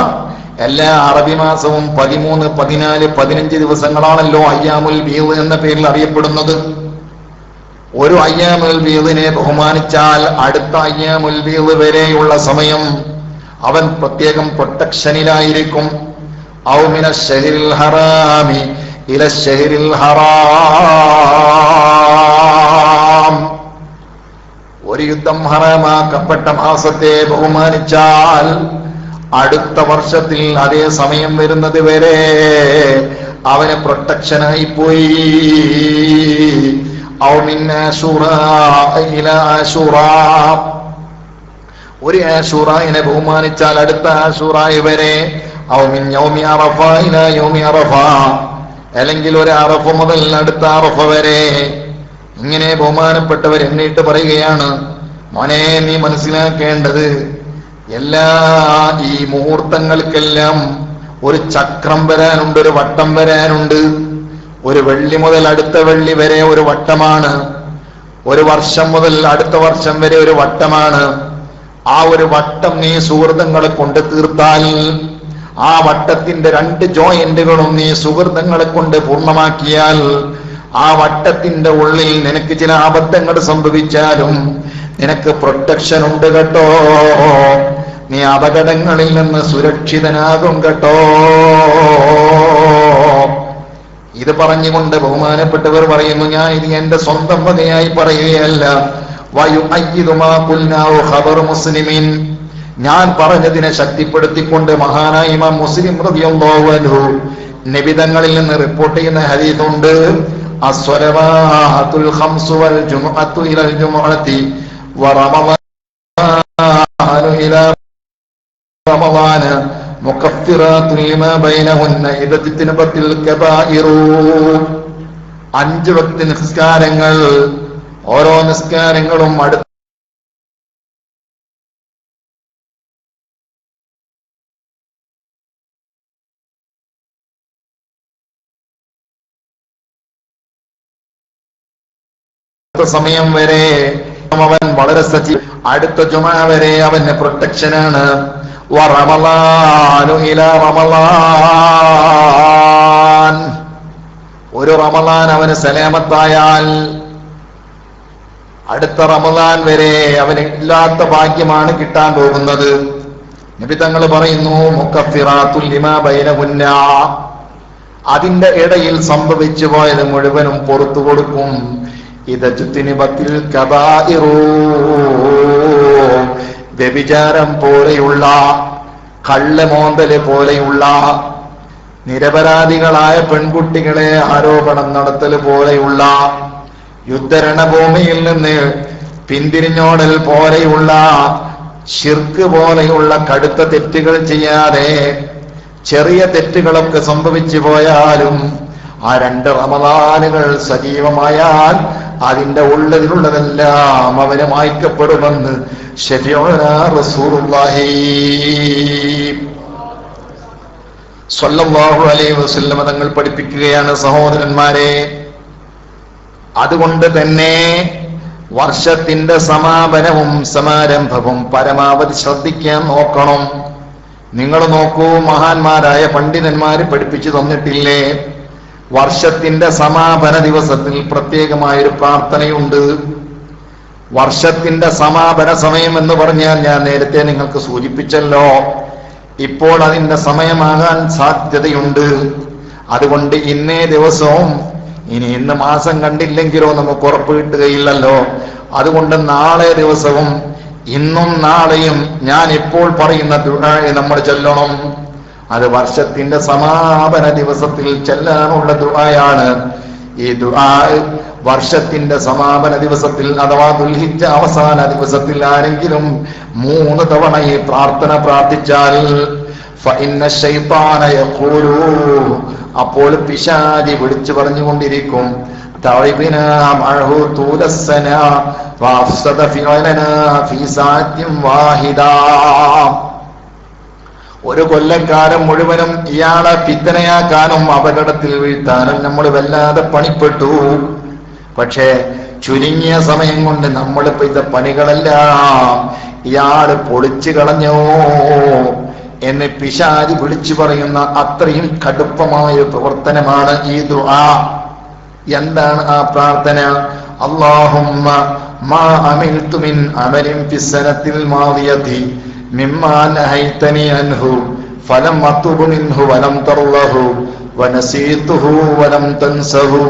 എല്ലാ അറബി മാസവും 13, 14, 15 ദിവസങ്ങളാണല്ലോ അയ്യാമുൽ ബീദ് എന്ന പേരിൽ അറിയപ്പെടുന്നത്. ഒരു അയ്യാമുൽ ബീദിനെ ബഹുമാനിച്ചാൽ അടുത്ത അയ്യാമുൽ ബീദ് വരെയുള്ള സമയം അവൻ പ്രത്യേകം പ്രൊട്ടക്ഷനിലായിരിക്കും. ഔ മിനശ് ശഹ്രിൽ ഹറാമി ഇലശ് ശഹ്രിൽ ഹറാം. ഒരു യുദ്ധം ഹറാമാക്കപ്പെട്ട മാസത്തെ ബഹുമാനിച്ചാൽ അടുത്ത വർഷത്തിൽ അതേ സമയം വരുന്നത് വരെ അവന് പ്രൊട്ടക്ഷനായി പോയി. ഔ മിൻ ആശൂറാ ഇലാ ആശൂറാ. ഒരു ആശൂറായിനെ ബഹുമാനിച്ചാൽ അടുത്ത ആശൂറായി വരെ. ഔ മിൻ യൗമി അറഫ ഇലാ യൗമി അറഫ. അല്ലെങ്കിൽ ഒരു അറഫ മുതൽ അടുത്ത അറഫ വരെ. ഇങ്ങനെ ബഹുമാനപ്പെട്ടവർ എന്നിട്ട് പറയുകയാണ്, മോനെ നീ മനസ്സിലാക്കേണ്ടത്, എല്ലാ ഈ മുഹൂർത്തങ്ങൾക്കെല്ലാം ഒരു ചക്രം വരാനുണ്ട്, ഒരു വട്ടം വരാനുണ്ട്. ഒരു വെള്ളി മുതൽ അടുത്ത വെള്ളി വരെ ഒരു വട്ടമാണ്. ഒരു വർഷം മുതൽ അടുത്ത വർഷം വരെ ഒരു വട്ടമാണ്. ആ ഒരു വട്ടം നീ സുഹൃതങ്ങളെ കൊണ്ട് തീർത്താൽ, ആ വട്ടത്തിന്റെ 2 ജോയിന്റുകളും നീ സുഹൃതങ്ങളെ കൊണ്ട് പൂർണ്ണമാക്കിയാൽ, ആ വട്ടത്തിന്റെ ഉള്ളിൽ നിനക്ക് ചില അബദ്ധങ്ങൾ സംഭവിച്ചാലും നിനക്ക് പ്രൊട്ടക്ഷൻ ഉണ്ട് കേട്ടോ, നീ അപകടങ്ങളിൽ നിന്ന് സുരക്ഷിതനാകും കേട്ടോ. ഇത് പറഞ്ഞുകൊണ്ട് ബഹുമാനപ്പെട്ടവർ പറയുന്നു, ഞാൻ ഇത് എന്റെ സ്വന്തം വകയായി പറയുകയല്ല. മുസ്ലിമിൻ, ഞാൻ പറഞ്ഞതിനെ ശക്തിപ്പെടുത്തിക്കൊണ്ട് മഹാനായ ഇമാം മുസ്ലിം റളിയല്ലാഹു അൻഹു നബിതങ്ങളിൽ നിന്ന് റിപ്പോർട്ട് ചെയ്യുന്ന ഹദീസുണ്ട്. അസ്സലവാത്തുൽ ഖംസു വൽ ജുമുഅത്തു ഇലൽ ജുമുഅത്തി വറമളാനു ഇലാ റമളാന മുകഫിറാത്തുൻ ലിമാ ബൈനഹുന്ന ഇദത്തിനബത്തിൽ കബായിറു. 5 വക്ത് നിസ്കാരങ്ങൾ, ഓരോ നിസ്കാരങ്ങളും അടുത്ത സമയം വരെ അവൻ വളരെ സജീവ, അടുത്ത ജുമാ വരെ അവന് പ്രൊട്ടക്ഷനാണ്. റമളാനു ഇലാ റമളാൻ, ഒരു റമളാൻ അവന് സലാമത്തായാൽ അടുത്ത റമളാൻ വരെ അവന് ഇല്ലാത്ത ഭാഗ്യമാണ് കിട്ടാൻ പോകുന്നത്. നബി തങ്ങൾ പറയുന്നു, മുകഫിറാത്തുൽ ലിമാ ബൈനഹുന്ന, അതിന്റെ ഇടയിൽ സംഭവിച്ചു പോയത് മുഴുവനും പുറത്തു കൊടുക്കും. ഇദജ്തിനിബത്തിൽ കബായിറു, വ്യഭിചാരം പോലെയുള്ള, കള്ളമോന്തല് പോലെയുള്ള, നിരപരാധികളായ പെൺകുട്ടികളെ ആരോപണം നടത്തൽ പോലെയുള്ള, യുദ്ധരണഭൂമിയിൽ നിന്ന് പിന്തിരിഞ്ഞോടൽ പോലെയുള്ള, ശിർക്ക് പോലെയുള്ള കടുത്ത തെറ്റുകൾ ചെയ്യാതെ ചെറിയ തെറ്റുകളൊക്കെ സംഭവിച്ചു പോയാലും ആ 2 റമളാനുകൾ സജീവമായാൽ അതിന്റെ ഉള്ളതിലുള്ളതെല്ലാം അവന് മായ്ക്കപ്പെടുമെന്ന് ശഫീഉനാ റസൂലുള്ളാഹി സ്വല്ലല്ലാഹു അലൈഹി വസല്ലം തങ്ങൾ പഠിപ്പിക്കുകയാണ്. സഹോദരന്മാരെ, അതുകൊണ്ട് തന്നെ വർഷത്തിന്റെ സമാപനവും സമാരംഭവും പരമാവധി ശ്രദ്ധിക്കാൻ നോക്കണം. നിങ്ങൾ നോക്കൂ, മഹാന്മാരായ പണ്ഡിതന്മാര് പഠിപ്പിച്ചു തന്നിട്ടില്ലേ, വർഷത്തിന്റെ സമാപന ദിവസത്തിൽ പ്രത്യേകമായൊരു പ്രാർത്ഥനയുണ്ട്. വർഷത്തിന്റെ സമാപന സമയം എന്ന് പറഞ്ഞാൽ ഞാൻ നേരത്തെ നിങ്ങൾക്ക് സൂചിപ്പിച്ചല്ലോ, ഇപ്പോൾ അതിന്റെ സമയമാകാൻ സാധ്യതയുണ്ട്. അതുകൊണ്ട് ഇന്നേ ദിവസവും, ഇന്ന് മാസം കണ്ടില്ലെങ്കിലോ നമുക്ക് ഉറപ്പ് കിട്ടുകയില്ലല്ലോ. അതുകൊണ്ട് നാളെ ദിവസവും, ഇന്നും നാളെയും ഞാൻ ഇപ്പോൾ പറയുന്ന ദുആ നമ്മൾ ചൊല്ലണം. അത് വർഷത്തിന്റെ സമാപന ദിവസത്തിൽ ചെല്ലാനുള്ള ദുആയാണ്. ഈ ദുആ വർഷത്തിന്റെ സമാപന ദിവസത്തിൽ അഥവാ ദുൽഹിജ്ജ അവസാന ദിവസത്തിൽ ആരെങ്കിലും 3 തവണ ഈ പ്രാർത്ഥന പ്രാർത്ഥിച്ചാൽ ഫഇന്ന ശൈത്താന യഖൂലു, അപ്പോൾ പിശാചി വിളിച്ചു പറഞ്ഞുകൊണ്ടിരിക്കും, തഅബിനാ മഅഹു തൂലസ്സന വഅഫ്സദ ഫിഅലനാ ഫീ സഅത്തിൻ വാഹിദാ. ഒരു കൊല്ലക്കാലം മുഴുവനും ഇയാളെ ഫിത്നയാക്കാനും അപകടത്തിൽ വീഴ്ത്താനും നമ്മൾ വല്ലാതെ പണിപ്പെട്ടു. പക്ഷേ ചുരുങ്ങിയ സമയം കൊണ്ട് നമ്മൾ ചെയ്ത പണികളെല്ലാം ഇയാള് പൊളിച്ചു കളഞ്ഞോ എന്ന് പിശാചി വിളിച്ചു പറയുന്ന അത്രയും കടുപ്പമായ പ്രവർത്തനമാണ് ഈ ദുആ. എന്താണ് ആ പ്രാർത്ഥന? അല്ലാഹുമ്മ മാ അമിൽതു മിൻ അമലിൻ ഫിസ്സനത്തിൽ മാദിയതി മിമ്മാ നഹൈതനി അൻഹു ഫലം അതുബ് മിൻഹു വലം തർലഹു വനസീതുഹു വലം തൻസഹു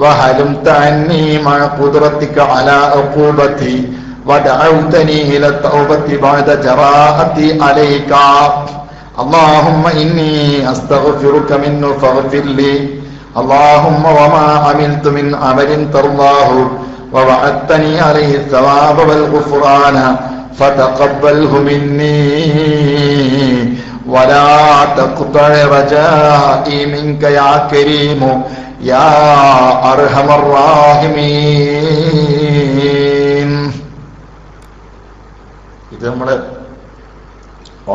വഹലംത അന്നി മഅ ഖുദ്റതിക അലാ ഉഖൂബതി വദഅവതനി ഇല തൗബതി ബഅദ ജറാഅതി അലൈക അല്ലാഹുമ്മ ഇന്നി അസ്തഗ്ഫിറുക മിൻഹു ഫഗ്ഫിർ ലി اللهم وما عملت من عمل ترضاه ووعدتني عليه الثواب والغفران فتقبله مني ولا تقطع رجائي منك يا كريم يا أرحم الراحمين. ഇത് നമ്മുടെ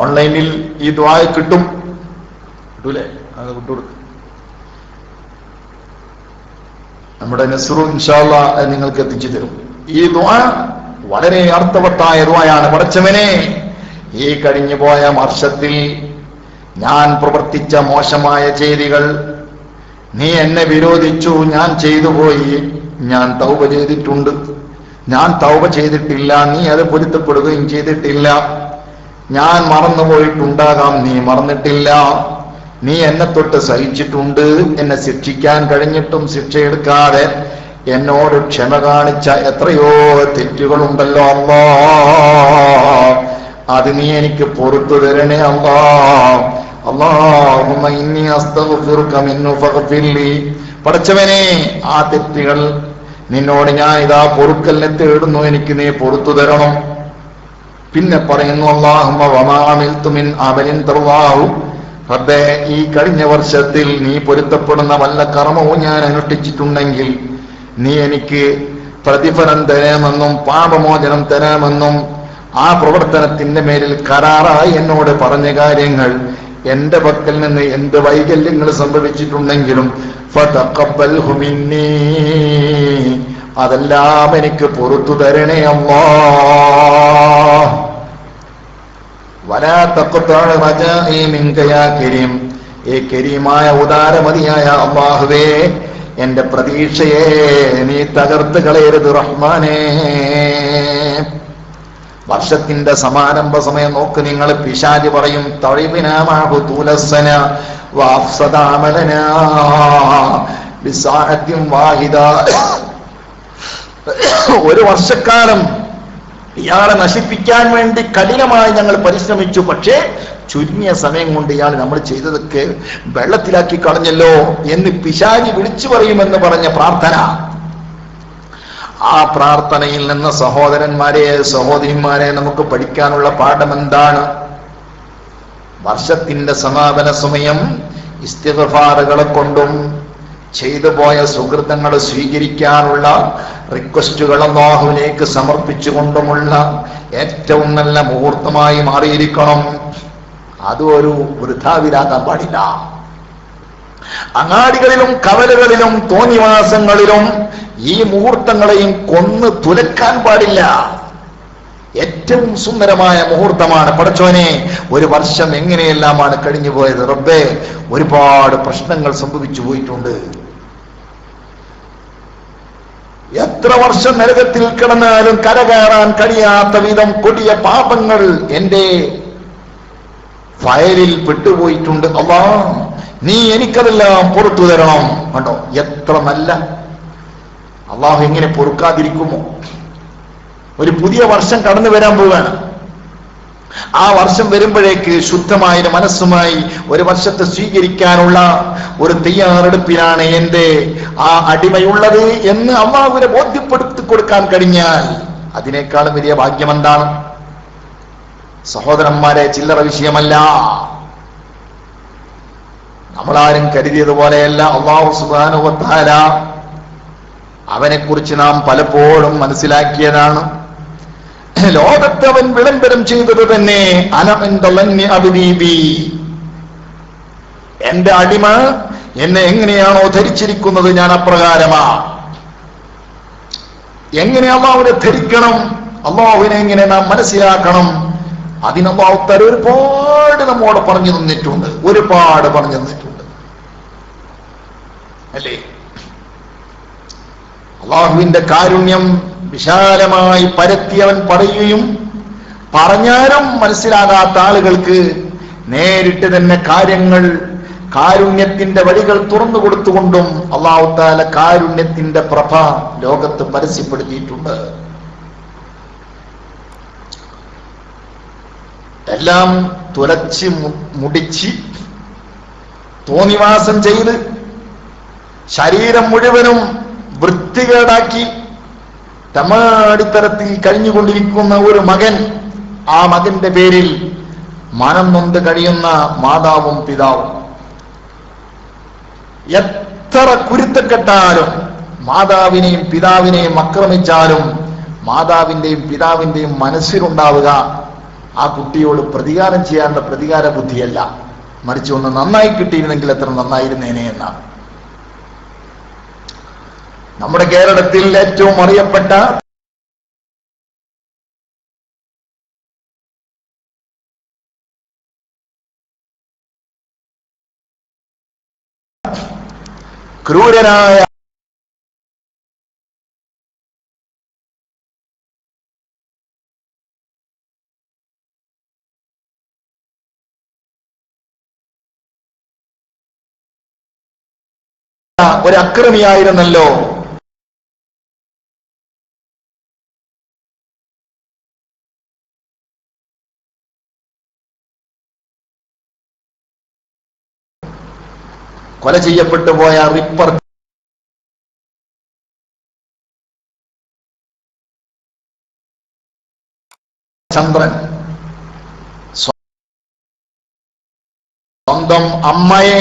ഓൺലൈനിൽ ഈ ദുആ കിട്ടും, കിട്ടൂലേ? അത് വിട്ടുകൊടുക്കും. നമ്മുടെ നസ്റു ഇൻഷാ അല്ലാഹ് നിങ്ങൾക്ക് എത്തിച്ചു തരും. ഈ ദുആ വളരെ അർത്ഥവത്തായ ദുആയാണ്. പടച്ചവനെ, ഈ കഴിഞ്ഞു പോയ വർഷത്തിൽ ഞാൻ പ്രവർത്തിച്ച മോശമായ ചെയ്തികൾ നീ എന്നെ വിരോധിച്ചു, ഞാൻ ചെയ്തു പോയി, ഞാൻ തൗബ ചെയ്തിട്ടുണ്ട്, ഞാൻ തൗബ ചെയ്തിട്ടില്ല, നീ അത് പൊരുത്തപ്പെടുകയും ചെയ്തിട്ടില്ല. ഞാൻ മറന്നുപോയിട്ടുണ്ടാകാം, നീ മറന്നിട്ടില്ല. നീ എന്നെ തൊട്ട് സഹിച്ചിട്ടുണ്ട്, എന്നെ ശിക്ഷിക്കാൻ കഴിഞ്ഞിട്ടും ശിക്ഷയെടുക്കാതെ എന്നോട് ക്ഷമ കാണിച്ച എത്രയോ തെറ്റുകളുണ്ടല്ലോ അല്ലാ, അത് നീ എനിക്ക് പുറത്തു തരണേ അല്ലാ. അല്ലാഹുമ്മ ഇന്നി അസ്തഗ്ഫിറുക മിന്നു ഫഗ്ഫിർലി. പടച്ചവനെ, ആ തെറ്റുകൾ നിന്നോട് ഞാൻ ഇതാ പൊറുക്കലിനെ തേടുന്നു, എനിക്ക് നീ പുറത്തു തരണം. പിന്നെ പറയുന്നു, അല്ലാഹുമ്മ വമാ അമിൽതു മിൻ അമലിൻ തർവാഹു. റബ്ബേ, ഈ കഴിഞ്ഞ വർഷത്തിൽ നീ പൊരുത്തപ്പെടുന്ന വല്ല കർമ്മവും ഞാൻ അനുഷ്ഠിച്ചിട്ടുണ്ടെങ്കിൽ നീ എനിക്ക് പ്രതിഫലം തരാമെന്നും പാപമോചനം തരാമെന്നും ആ പ്രവർത്തനത്തിന്റെ മേലിൽ കരാറായി എന്നോട് പറഞ്ഞ കാര്യങ്ങൾ എന്റെ പക്കൽ നിന്ന് എന്ത് വൈകല്യങ്ങൾ സംഭവിച്ചിട്ടുണ്ടെങ്കിലും ഫതഖബ്ബൽഹു മിന്നീ, അതെല്ലാം എനിക്ക് പുറത്തു തരണേ അല്ലാഹ്. വലാ തഖ്തഅ റജാഇ മിൻക യാ കരീം. ഏ കരീമായ ഉദാരമതിയായ അല്ലാഹുവേ, എന്റെ പ്രതീക്ഷയെ നീ തകർത്ത് കളയരുത് റഹ്മാനേ. വർഷത്തിന്റെ സമാരംഭ സമയം നോക്ക് നിങ്ങൾ. പിശാച് പറയും, തഴിബിനാമാഹു തൂലസ്സന വഅഫ്സദഅമലനാ ബിസാഅത്തിൻ വാഹിദ. ഒരു വർഷക്കാലം ഇയാളെ നശിപ്പിക്കാൻ വേണ്ടി കഠിനമായി ഞങ്ങൾ പരിശ്രമിച്ചു, പക്ഷേ ചുരുങ്ങിയ സമയം കൊണ്ട് ഇയാൾ നമ്മൾ ചെയ്തതൊക്കെ വെള്ളത്തിലാക്കി കളഞ്ഞല്ലോ എന്ന് പിശാചി വിളിച്ചു പറയുമെന്ന് പറഞ്ഞ പ്രാർത്ഥന. ആ പ്രാർത്ഥനയിൽ നിന്ന് സഹോദരന്മാരെ, സഹോദരിമാരെ, നമുക്ക് പഠിക്കാനുള്ള പാഠം എന്താണ്? വർഷത്തിന്റെ സമാപന സമയം ഇസ്തിഗ്ഫാറുകളെ കൊണ്ടും ചെയ്തു പോയ സുഹൃത്തങ്ങൾ സ്വീകരിക്കാനുള്ള റിക്വസ്റ്റുകൾ അല്ലാഹുവിലേക്ക് സമർപ്പിച്ചുകൊണ്ടുമുള്ള ഏറ്റവും നല്ല മുഹൂർത്തമായി മാറിയിരിക്കണം. അത് ഒരു വൃഥാവിലാകാൻ പാടില്ല. അങ്ങാടികളിലും കവലകളിലും തോന്നിവാസങ്ങളിലും ഈ മുഹൂർത്തങ്ങളെയും കൊന്ന് തുലക്കാൻ പാടില്ല. ഏറ്റവും സുന്ദരമായ മുഹൂർത്തമാണ്. പടച്ചോനെ, ഒരു വർഷം എങ്ങനെയെല്ലാമാണ് കഴിഞ്ഞു പോയത് റബ്ബേ. ഒരുപാട് പ്രശ്നങ്ങൾ സംഭവിച്ചു പോയിട്ടുണ്ട്. എത്ര വർഷം നരകത്തിൽ കിടന്നാലും കരകയറാൻ കഴിയാത്ത വിധം കൊടിയ പാപങ്ങൾ എന്റെ ഫയലിൽ പെട്ടുപോയിട്ടുണ്ട്. അല്ലാ, നീ എനിക്കതെല്ലാം പുറത്തു തരണം. കണ്ടോ, എത്ര നല്ല അള്ളാഹു എങ്ങനെ പൊറുക്കാതിരിക്കുമോ? ഒരു പുതിയ വർഷം കടന്നു വരാൻ പോവുകയാണ്. ആ വർഷം വരുമ്പോഴേക്ക് ശുദ്ധമായ മനസ്സുമായി ഒരു വർഷത്തെ സ്വീകരിക്കാനുള്ള ഒരു തയ്യാറെടുപ്പിലാണ് എന്റെ ആ അടിമയുള്ളത് എന്ന് അള്ളാഹുവിനെ ബോധ്യപ്പെടുത്തി കൊടുക്കാൻ കഴിഞ്ഞാൽ അതിനേക്കാളും വലിയ ഭാഗ്യം എന്താണ്? സഹോദരന്മാരെ, ചില്ലറ വിഷയമല്ല. നമ്മളാരും കരുതിയതുപോലെയല്ല. അല്ലാഹു സുബ്ഹാനഹു വ തആല അവനെക്കുറിച്ച് നാം പലപ്പോഴും മനസ്സിലാക്കിയതാണ്. ലോകത്ത് അവൻ വിളംബരം ചെയ്തത് തന്നെ എന്റെ അടിമ എന്നെ എങ്ങനെയാണോ ധരിച്ചിരിക്കുന്നത് ഞാൻ അപ്രകാരമാ. എങ്ങനെ അള്ളാഹുവിനെ ധരിക്കണം, അള്ളാഹുവിനെ എങ്ങനെ നാം മനസ്സിലാക്കണം, അതിന് അല്ലാഹു തആല ഒരുപാട് നമ്മോട് പറഞ്ഞു തന്നിട്ടുണ്ട്. ഒരുപാട് പറഞ്ഞു തന്നിട്ടുണ്ട് അല്ലേ? അള്ളാഹുവിന്റെ കാരുണ്യം വിശാലമായി പരത്തിയവൻ പറയുകയും പറഞ്ഞാലും മനസ്സിലാകാത്ത ആളുകൾക്ക് നേരിട്ട് തന്നെ കാര്യങ്ങൾ, കാരുണ്യത്തിന്റെ വഴികൾ തുറന്നു കൊടുത്തുകൊണ്ടും അല്ലാഹു തആല കാരുണ്യത്തിന്റെ പ്രഭ ലോകത്ത് പരസ്യപ്പെടുത്തിയിട്ടുണ്ട്. എല്ലാം തുലച്ച് മുടിച്ച് തോന്നിവാസം ചെയ്ത് ശരീരം മുഴുവനും വൃത്തികേടാക്കി തമാടിത്തരത്തിൽ കഴിഞ്ഞുകൊണ്ടിരിക്കുന്ന ഒരു മകൻ, ആ മകന്റെ പേരിൽ മനം നൊന്ത് കഴിയുന്ന മാതാവും പിതാവും. എത്ര കുരുത്തക്കെട്ടാലും മാതാവിനെയും പിതാവിനെയും ആക്രമിച്ചാലും മാതാവിന്റെയും പിതാവിന്റെയും മനസ്സിലുണ്ടാവുക ആ കുട്ടിയോട് പ്രതികാരം ചെയ്യാനുള്ള പ്രതികാര ബുദ്ധിയല്ല, മറിച്ച് ഒന്ന് നന്നായി കിട്ടിയിരുന്നെങ്കിൽ എത്ര നന്നായിരുന്നേനെ എന്നാണ്. നമ്മുടെ കേരളത്തിൽ ഏറ്റവും അറിയപ്പെട്ട ക്രൂരനായ ഒരു അക്രമിയായിരുന്നല്ലോ. കൊല ചെയ്യപ്പെട്ടു പോയ റിപ്പർ ചന്ദ്രൻ സ്വന്തം അമ്മയെ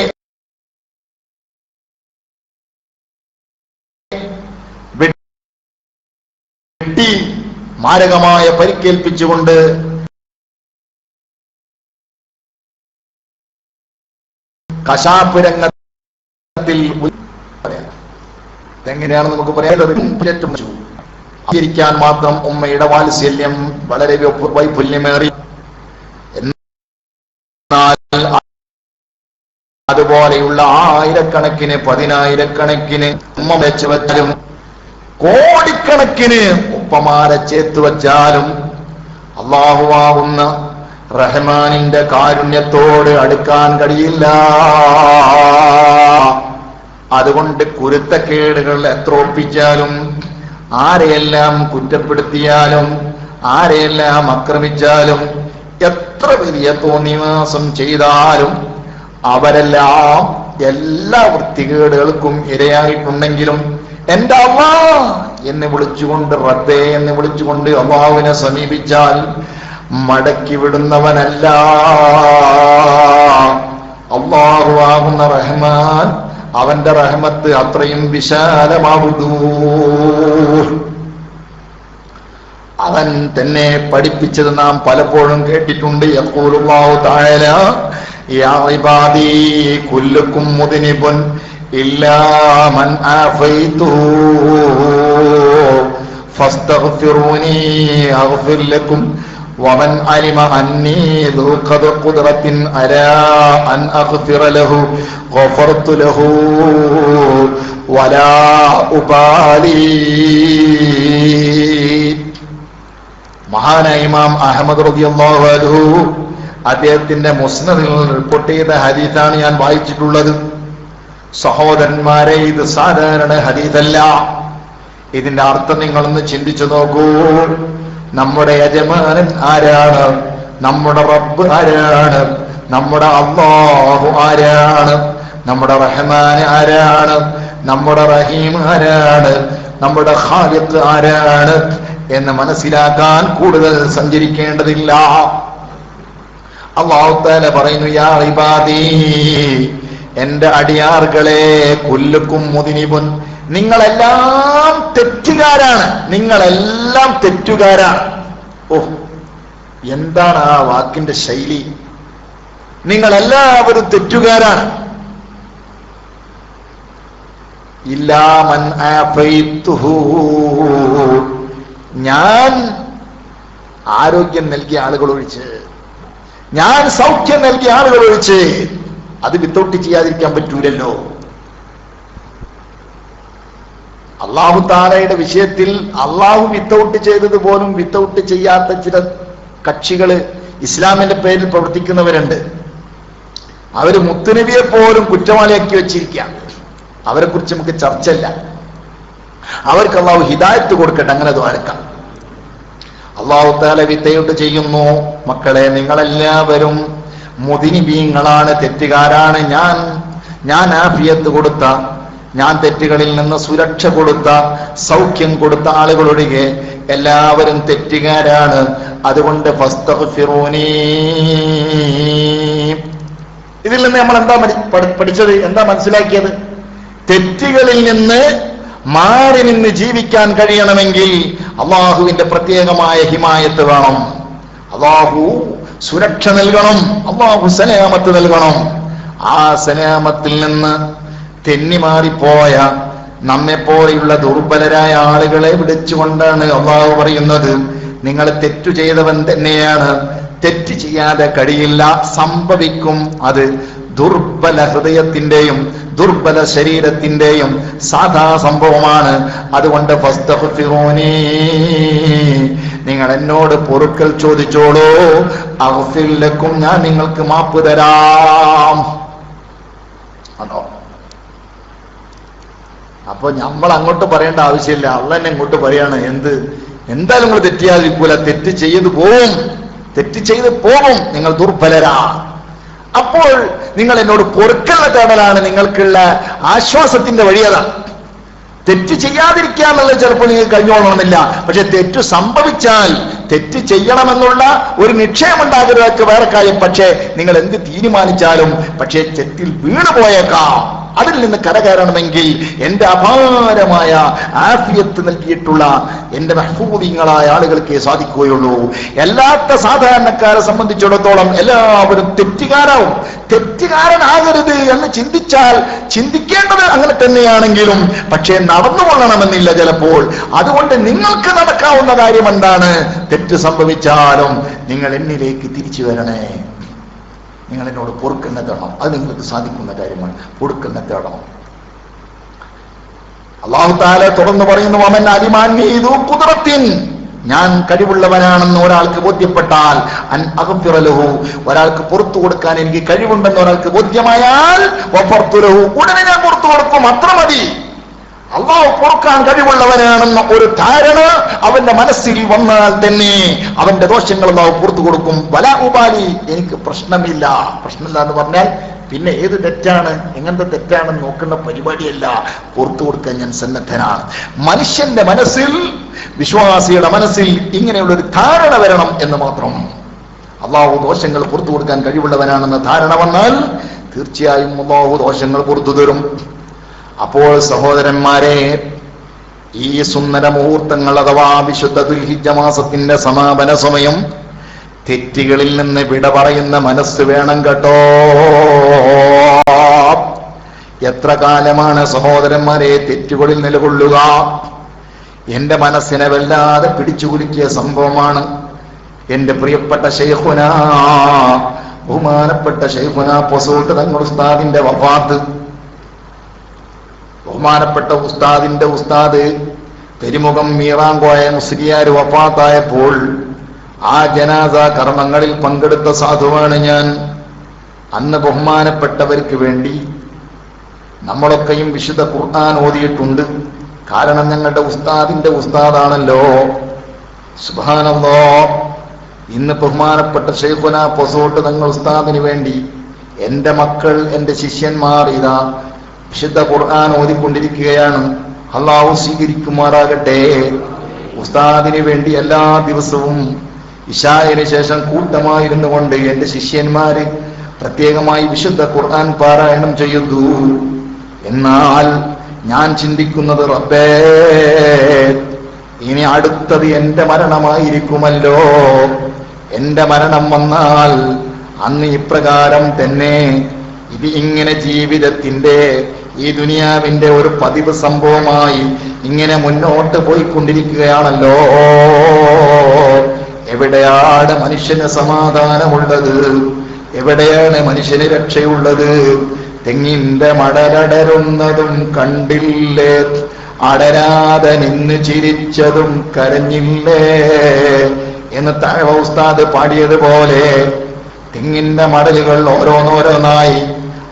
വെട്ടി മാരകമായ പരിക്കേൽപ്പിച്ചുകൊണ്ട് കശാപ്പ് രംഗത്തിൽ എങ്ങനെയാണ് നമുക്ക് പറയാൻ മാത്രം ഉമ്മയുടെ വാത്സല്യം വളരെ വൈപുല്യമേറി. എന്നാൽ അതുപോലെയുള്ള ആയിരക്കണക്കിന് പതിനായിരക്കണക്കിന് ഉമ്മ വെച്ച് വെച്ചാലും കോടിക്കണക്കിന് ഉപ്പമാരെ ചേർത്ത് വച്ചാലും അല്ലാഹുവാകുന്ന റഹ്മാനിന്റെ കാരുണ്യത്തോട് അടുക്കാൻ കഴിയില്ല. അതുകൊണ്ട് കുരുത്തക്കേടുകൾ എത്ര ഒപ്പിച്ചാലും, ആരെയെല്ലാം കുറ്റപ്പെടുത്തിയാലും, ആരെയെല്ലാം ആക്രമിച്ചാലും, എത്ര വലിയ തോന്നിവാസം ചെയ്താലും അവരെല്ലാം എല്ലാ വൃത്തികേടുകൾക്കും ഇരയായിട്ടുണ്ടെങ്കിലും എന്റെ അല്ലാഹ് എന്ന് വിളിച്ചുകൊണ്ട്, റബ്ബേ എന്ന് വിളിച്ചുകൊണ്ട് അല്ലാഹുവിനെ സമീപിച്ചാൽ മടക്കി വിടുന്നവനല്ല. അല്ലാഹു ആകുന്ന റഹ്മാൻ, അവന്റെ റഹ്മത്ത് അത്രയും വിശാലമാവുന്നു. അവൻ തന്നെ പഠിപ്പിച്ചത് നാം പലപ്പോഴും കേട്ടിട്ടുണ്ട്. യഖൂലുല്ലാഹു തആല യാ ഇബാദി കുല്ലുക്കും മുദ്നിബുൻ ഇല്ലാ മൻ ആഫൈതു ഫസ്തഗ്ഫിറൂനി അഗ്ഫിർ ലക്കും വമൻ അലിമ അന്നീ ദൂ ഖുദ്റത്തിൻ അലാ അൻ അഗ്ഫിറ ലഹു ഗഫർതു ലഹു വലാ ഉബാലി. മഹാനായ ഇമാം അഹ്മദ് റളിയല്ലാഹു അൻഹു അദ്ദേഹത്തിന്റെ മുസ്നദിൽ റിപ്പോർട്ട് ചെയ്ത ഹദീസാണ് ഞാൻ വായിച്ചിട്ടുള്ളത്. സഹോദരന്മാരെ, ഇത് സാധാരണ ഹദീസല്ല. ഇതിന്റെ അർത്ഥം നിങ്ങളൊന്ന് ചിന്തിച്ചു നോക്കൂ. നമ്മുടെ യജമാനൻ ആരാണ്? നമ്മുടെ റബ്ബ് ആരാണ്? നമ്മുടെ അല്ലാഹു ആരാണ്? നമ്മുടെ റഹ്മാൻ ആരാണ്? നമ്മുടെ റഹീം ആരാണ്? നമ്മുടെ ഖാലിഖ് ആരാണ് എന്ന് മനസ്സിലാക്കാൻ കൂടുതൽ സഞ്ചരിക്കേണ്ടതില്ല. അല്ലാഹു തആല പറയുന്നു, യാ ഇബാദി, എന്റെ അടിയാറുകളെ, കുല്ലുക്കും മുദ്നിബുൻ, നിങ്ങളെല്ലാം തെറ്റുകാരാണ്. നിങ്ങളെല്ലാം തെറ്റുകാരാണ്. ഓഹ്, എന്താണ് ആ വാക്കിന്റെ ശൈലി! നിങ്ങളെല്ലാവരും തെറ്റുകാരാണ്. ഇല്ലാ മൻ ആഫൈതുഹു, ഞാൻ ആരോഗ്യം നൽകിയ ആളുകൾ ഒഴിച്ച്, ഞാൻ സൗഖ്യം നൽകിയ ആളുകൾ ഒഴിച്ച്. അത് വിത്തൗട്ട് ചെയ്യാതിരിക്കാൻ പറ്റൂലല്ലോ. അല്ലാഹു തആലയുടെ വിഷയത്തിൽ അല്ലാഹു വിത്തൗട്ട് ചെയ്തത് പോലും വിത്തൗട്ട് ചെയ്യാത്ത ചില കക്ഷികള് ഇസ്ലാമിന്റെ പേരിൽ പ്രവർത്തിക്കുന്നവരുണ്ട്. അവര് മുത്തുനബിയെ പോലും കുറ്റവാളിയാക്കി വെച്ചിരിക്കുക. അവരെ കുറിച്ച് നമുക്ക് ചർച്ചയില്ല. അവർക്ക് അല്ലാഹു ഹിദായത്ത് കൊടുക്കട്ടെ, അങ്ങനെ ദ്വാരക്കാം. അല്ലാഹു തആല വിത്തൗട്ട് ചെയ്യുന്നു. മക്കളെ, നിങ്ങളെല്ലാവരും മുദ്നിബീങ്ങളാണ്, തെറ്റുകാരാണ്. ഞാൻ ആഫിയത്ത് കൊടുത്ത, ഞാൻ തെറ്റുകളിൽ നിന്ന് സുരക്ഷ കൊടുത്ത, സൗഖ്യം കൊടുത്ത ആളുകളൊഴികെ എല്ലാവരും തെറ്റുകാരാണ്. അതുകൊണ്ട് ഫസ്തഗ്ഫിറൂനി. ഇതിൽ നിന്ന് നമ്മൾ എന്താ പഠിച്ചത്? എന്താ മനസ്സിലാക്കിയത്? തെറ്റുകളിൽ നിന്ന് മാറി നിന്ന് ജീവിക്കാൻ കഴിയണമെങ്കിൽ അള്ളാഹുവിന്റെ പ്രത്യേകമായ ഹിമായത്ത് വേണം. അള്ളാഹു സുരക്ഷ നൽകണം. അള്ളാഹു സലാമത്ത് നൽകണം. ആ സലാമത്തിൽ നിന്ന് തെന്നിമാറിപ്പോയ നമ്മെപ്പോലെയുള്ള ദുർബലരായ ആളുകളെ വിളിച്ചുകൊണ്ടാണ് അള്ളാഹു പറയുന്നത്, നിങ്ങൾ തെറ്റു ചെയ്തവൻ തന്നെയാണ്, തെറ്റ് ചെയ്യാതെ കഴിയില്ല, സംഭവിക്കും. അത് ദുർബല ഹൃദയത്തിന്റെയും ദുർബല ശരീരത്തിന്റെയും സാധാ സംഭവമാണ്. അതുകൊണ്ട് ഫസ്തഗ്ഫിറൂനി, നിങ്ങൾ എന്നോട് പൊറുക്കൽ ചോദിച്ചോളൂ, അഗ്ഫിർ ലക്കും, ഞാൻ നിങ്ങൾക്ക് മാപ്പ് തരാം. അതോ അപ്പൊ നമ്മൾ അങ്ങോട്ട് പറയേണ്ട ആവശ്യമില്ല, അള്ളാഹ് തന്നെ ഇങ്ങോട്ട് പറയാണ്. എന്തായാലും നിങ്ങൾ തെറ്റിയാതിരിക്കൂല, തെറ്റ് ചെയ്തു പോകും, നിങ്ങൾ ദുർബലരാ. അപ്പോൾ നിങ്ങൾ എന്നോട് പൊറുക്കൽ തേടലാണ് നിങ്ങൾക്കുള്ള ആശ്വാസത്തിന്റെ വഴി. അതാണ്. തെറ്റ് ചെയ്യാതിരിക്കാന്നുള്ളത് ചിലപ്പോൾ നിങ്ങൾക്ക് കഴിഞ്ഞോളണമെന്നില്ല. പക്ഷെ തെറ്റ് സംഭവിച്ചാൽ തെറ്റ് ചെയ്യണമെന്നുള്ള ഒരു നിശ്ചയമുണ്ടാകരുതൊക്കെ വേറെ കാര്യം. പക്ഷേ നിങ്ങൾ എന്ത് തീരുമാനിച്ചാലും പക്ഷേ തെറ്റിൽ വീണുപോയേക്കാം. അതിൽ നിന്ന് കരകയറണമെങ്കിൽ എന്റെ അപാരമായ ആഫിയത്ത് നൽകിയിട്ടുള്ള എന്റെ മഹ്ഫൂദിങ്ങളായ ആളുകൾക്കേ സാധിക്കുകയുള്ളൂ. എല്ലാത്ത സാധാരണക്കാരെ സംബന്ധിച്ചിടത്തോളം എല്ലാവരും തെറ്റുകാരാവും. തെറ്റുകാരനാകരുത് എന്ന് ചിന്തിക്കേണ്ടത് അങ്ങനെ തന്നെയാണെങ്കിലും പക്ഷേ നടന്നുകൊള്ളണമെന്നില്ല ചിലപ്പോൾ. അതുകൊണ്ട് നിങ്ങൾക്ക് നടക്കാവുന്ന കാര്യം എന്താണ്? തെറ്റ് സംഭവിച്ചാലും നിങ്ങൾ എന്നിലേക്ക് തിരിച്ചു വരണേ, നിങ്ങൾ എന്നോട് പൊറുക്കുന്ന തേടണം. അത് നിങ്ങൾക്ക് സാധിക്കുന്ന കാര്യമാണ്. പൊറുക്കുന്ന തേടണം. അല്ലാഹു തആല തുടർന്ന് പറയുന്നു, വമൻ അലിമാനി ദു ഖുദ്റത്തിൻ, ഞാൻ കഴിവുള്ളവനാണെന്ന് ഒരാൾക്ക് ബോധ്യപ്പെട്ടാൽ, അൻ അഗ്ഫിറ ലഹു, ഒരാൾക്ക് പുറത്തു കൊടുക്കാൻ എനിക്ക് കഴിവുണ്ടെന്ന് ഒരാൾക്ക് ബോധ്യമായാൽ, വഫർതു ലഹു, ഉടനെ ഞാൻ പുറത്തു കൊടുക്കും. അത്ര മതി. അള്ളാഹു പൊറുക്കാൻ കഴിവുള്ളവനാണെന്ന ഒരു ധാരണ അവന്റെ മനസ്സിൽ വന്നാൽ തന്നെ അവന്റെ ദോഷങ്ങൾ അള്ളാഹു പുറത്തു കൊടുക്കും. വലാ ഉബാലി, എനിക്ക് പ്രശ്നമില്ല. പ്രശ്നമില്ല എന്ന് പറഞ്ഞാൽ പിന്നെ ഏത് തെറ്റാണ്, എങ്ങനത്തെ തെറ്റാണെന്ന് നോക്കുന്ന പരിപാടിയല്ല. പുറത്തു കൊടുക്കാൻ ഞാൻ സന്നദ്ധനാണ്. മനുഷ്യന്റെ മനസ്സിൽ, വിശ്വാസിയുടെ മനസ്സിൽ ഇങ്ങനെയുള്ളൊരു ധാരണ വരണം എന്ന് മാത്രം. അള്ളാഹു ദോഷങ്ങൾ പുറത്തു കൊടുക്കാൻ കഴിവുള്ളവനാണെന്ന ധാരണ വന്നാൽ തീർച്ചയായും അള്ളാഹു ദോഷങ്ങൾ പുറത്തു തരും. അപ്പോൾ സഹോദരന്മാരെ, ഈ സുന്ദര മുഹൂർത്തങ്ങൾ അഥവാ വിശുദ്ധ ദുൽഹിജ്ജ മാസത്തിന്റെ സമാപന സമയം, തെറ്റുകളിൽ നിന്ന് വിട പറയുന്ന മനസ്സ് വേണം കേട്ടോ. എത്ര കാലമാണ് സഹോദരന്മാരെ തെറ്റുകളിൽ നിലകൊള്ളുക? എന്റെ മനസ്സിനെ വല്ലാതെ പിടിച്ചുകുലുക്കിയ സംഭവമാണ് എന്റെ പ്രിയപ്പെട്ട ശൈഖുന, ബഹുമാനപ്പെട്ട ശൈഖുന പൊസോട്ട് തങ്ങൾ ഉസ്താദിന്റെ വഫാത്ത്. ബഹുമാനപ്പെട്ട ഉസ്താദിന്റെ ഉസ്താദ് പെരുമുഖം മീറാങ്കോയ മുസ്ലിയാർ വഫാത്തായപ്പോൾ ആ ജനാസ കർമ്മങ്ങളിൽ പങ്കെടുത്ത സാധുവാണ് ഞാൻ. അന്ന് ബഹുമാനപ്പെട്ടവർക്ക് വേണ്ടി നമ്മളൊക്കെയും വിശുദ്ധ ഖുർആൻ ഓതിയിട്ടുണ്ട്. കാരണം ഞങ്ങളുടെ ഉസ്താദിന്റെ ഉസ്താദാണല്ലോ. സുബ്ഹാനല്ലാഹ്, ഇന്ന് ബഹുമാനപ്പെട്ട ശൈഖുന പൊസോട്ട് തങ്ങൾ ഉസ്താദിന് വേണ്ടി എന്റെ മക്കൾ, എന്റെ ശിഷ്യന്മാർ ഇതാ വിശുദ്ധ ഖുർആൻ ഓതിക്കൊണ്ടിരിക്കുകയാണ്. അല്ലാഹു സ്വീകരിക്കുമാറാകട്ടെ. ഉസ്താദിന് വേണ്ടി എല്ലാ ദിവസവും ഇശായിന് ശേഷം കൂട്ടമായിരുന്നു കൊണ്ട് എന്റെ ശിഷ്യന്മാര് പ്രത്യേകമായി വിശുദ്ധ ഖുർആൻ പാരായണം ചെയ്യുന്നു. എന്നാൽ ഞാൻ ചിന്തിക്കുന്നത്, റബ്ബേ, ഇനി അടുത്തത് എന്റെ മരണമായിരിക്കുമല്ലോ. എന്റെ മരണം വന്നാൽ അന്ന് ഇപ്രകാരം തന്നെ ഇത് ഇങ്ങനെ ജീവിതത്തിന്റെ ഈ ദുനിയാവിന്റെ ഒരു പതിവ് സംഭവമായി ഇങ്ങനെ മുന്നോട്ട് പോയിക്കൊണ്ടിരിക്കുകയാണല്ലോ. എവിടെയാണ് മനുഷ്യന് സമാധാനമുള്ളത്? എവിടെയാണ് മനുഷ്യന് രക്ഷയുള്ളത്? തെങ്ങിന്റെ മടലടരുന്നതും കണ്ടില്ലേ, അടരാതെ നിന്ന് ചിരിച്ചതും കരഞ്ഞില്ലേ എന്ന് താഴെ ഉസ്താദ് പാടിയതുപോലെ തെങ്ങിന്റെ മടലുകൾ ഓരോന്നോരോന്നായി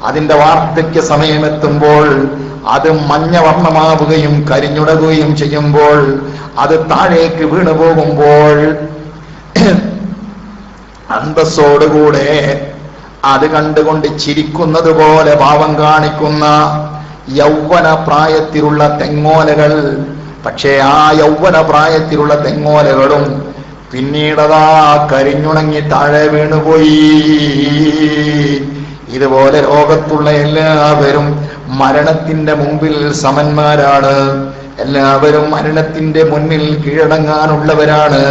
അതിന്റെ വാർദ്ധക്യ സമയമെത്തുമ്പോൾ അത് മഞ്ഞവർണ്ണമാവുകയും കരിഞ്ഞുടകുകയും ചെയ്യുമ്പോൾ, അത് താഴേക്ക് വീണു പോകുമ്പോൾ അന്തസ്സോടുകൂടെ അത് കണ്ടുകൊണ്ട് ചിരിക്കുന്നത് പോലെ ഭാവം കാണിക്കുന്ന യൗവന പ്രായത്തിലുള്ള തെങ്ങോലകൾ. പക്ഷേ ആ യൗവന പ്രായത്തിലുള്ള തെങ്ങോലകളും പിന്നീടതാ കരിഞ്ഞുണങ്ങി താഴെ വീണുപോയി. ഇതുപോലെ ലോകത്തുള്ള എല്ലാവരും മരണത്തിന്റെ മുമ്പിൽ സമന്മാരാണ്. എല്ലാവരും മരണത്തിന്റെ മുന്നിൽ കീഴടങ്ങാനുള്ളവരാണ്.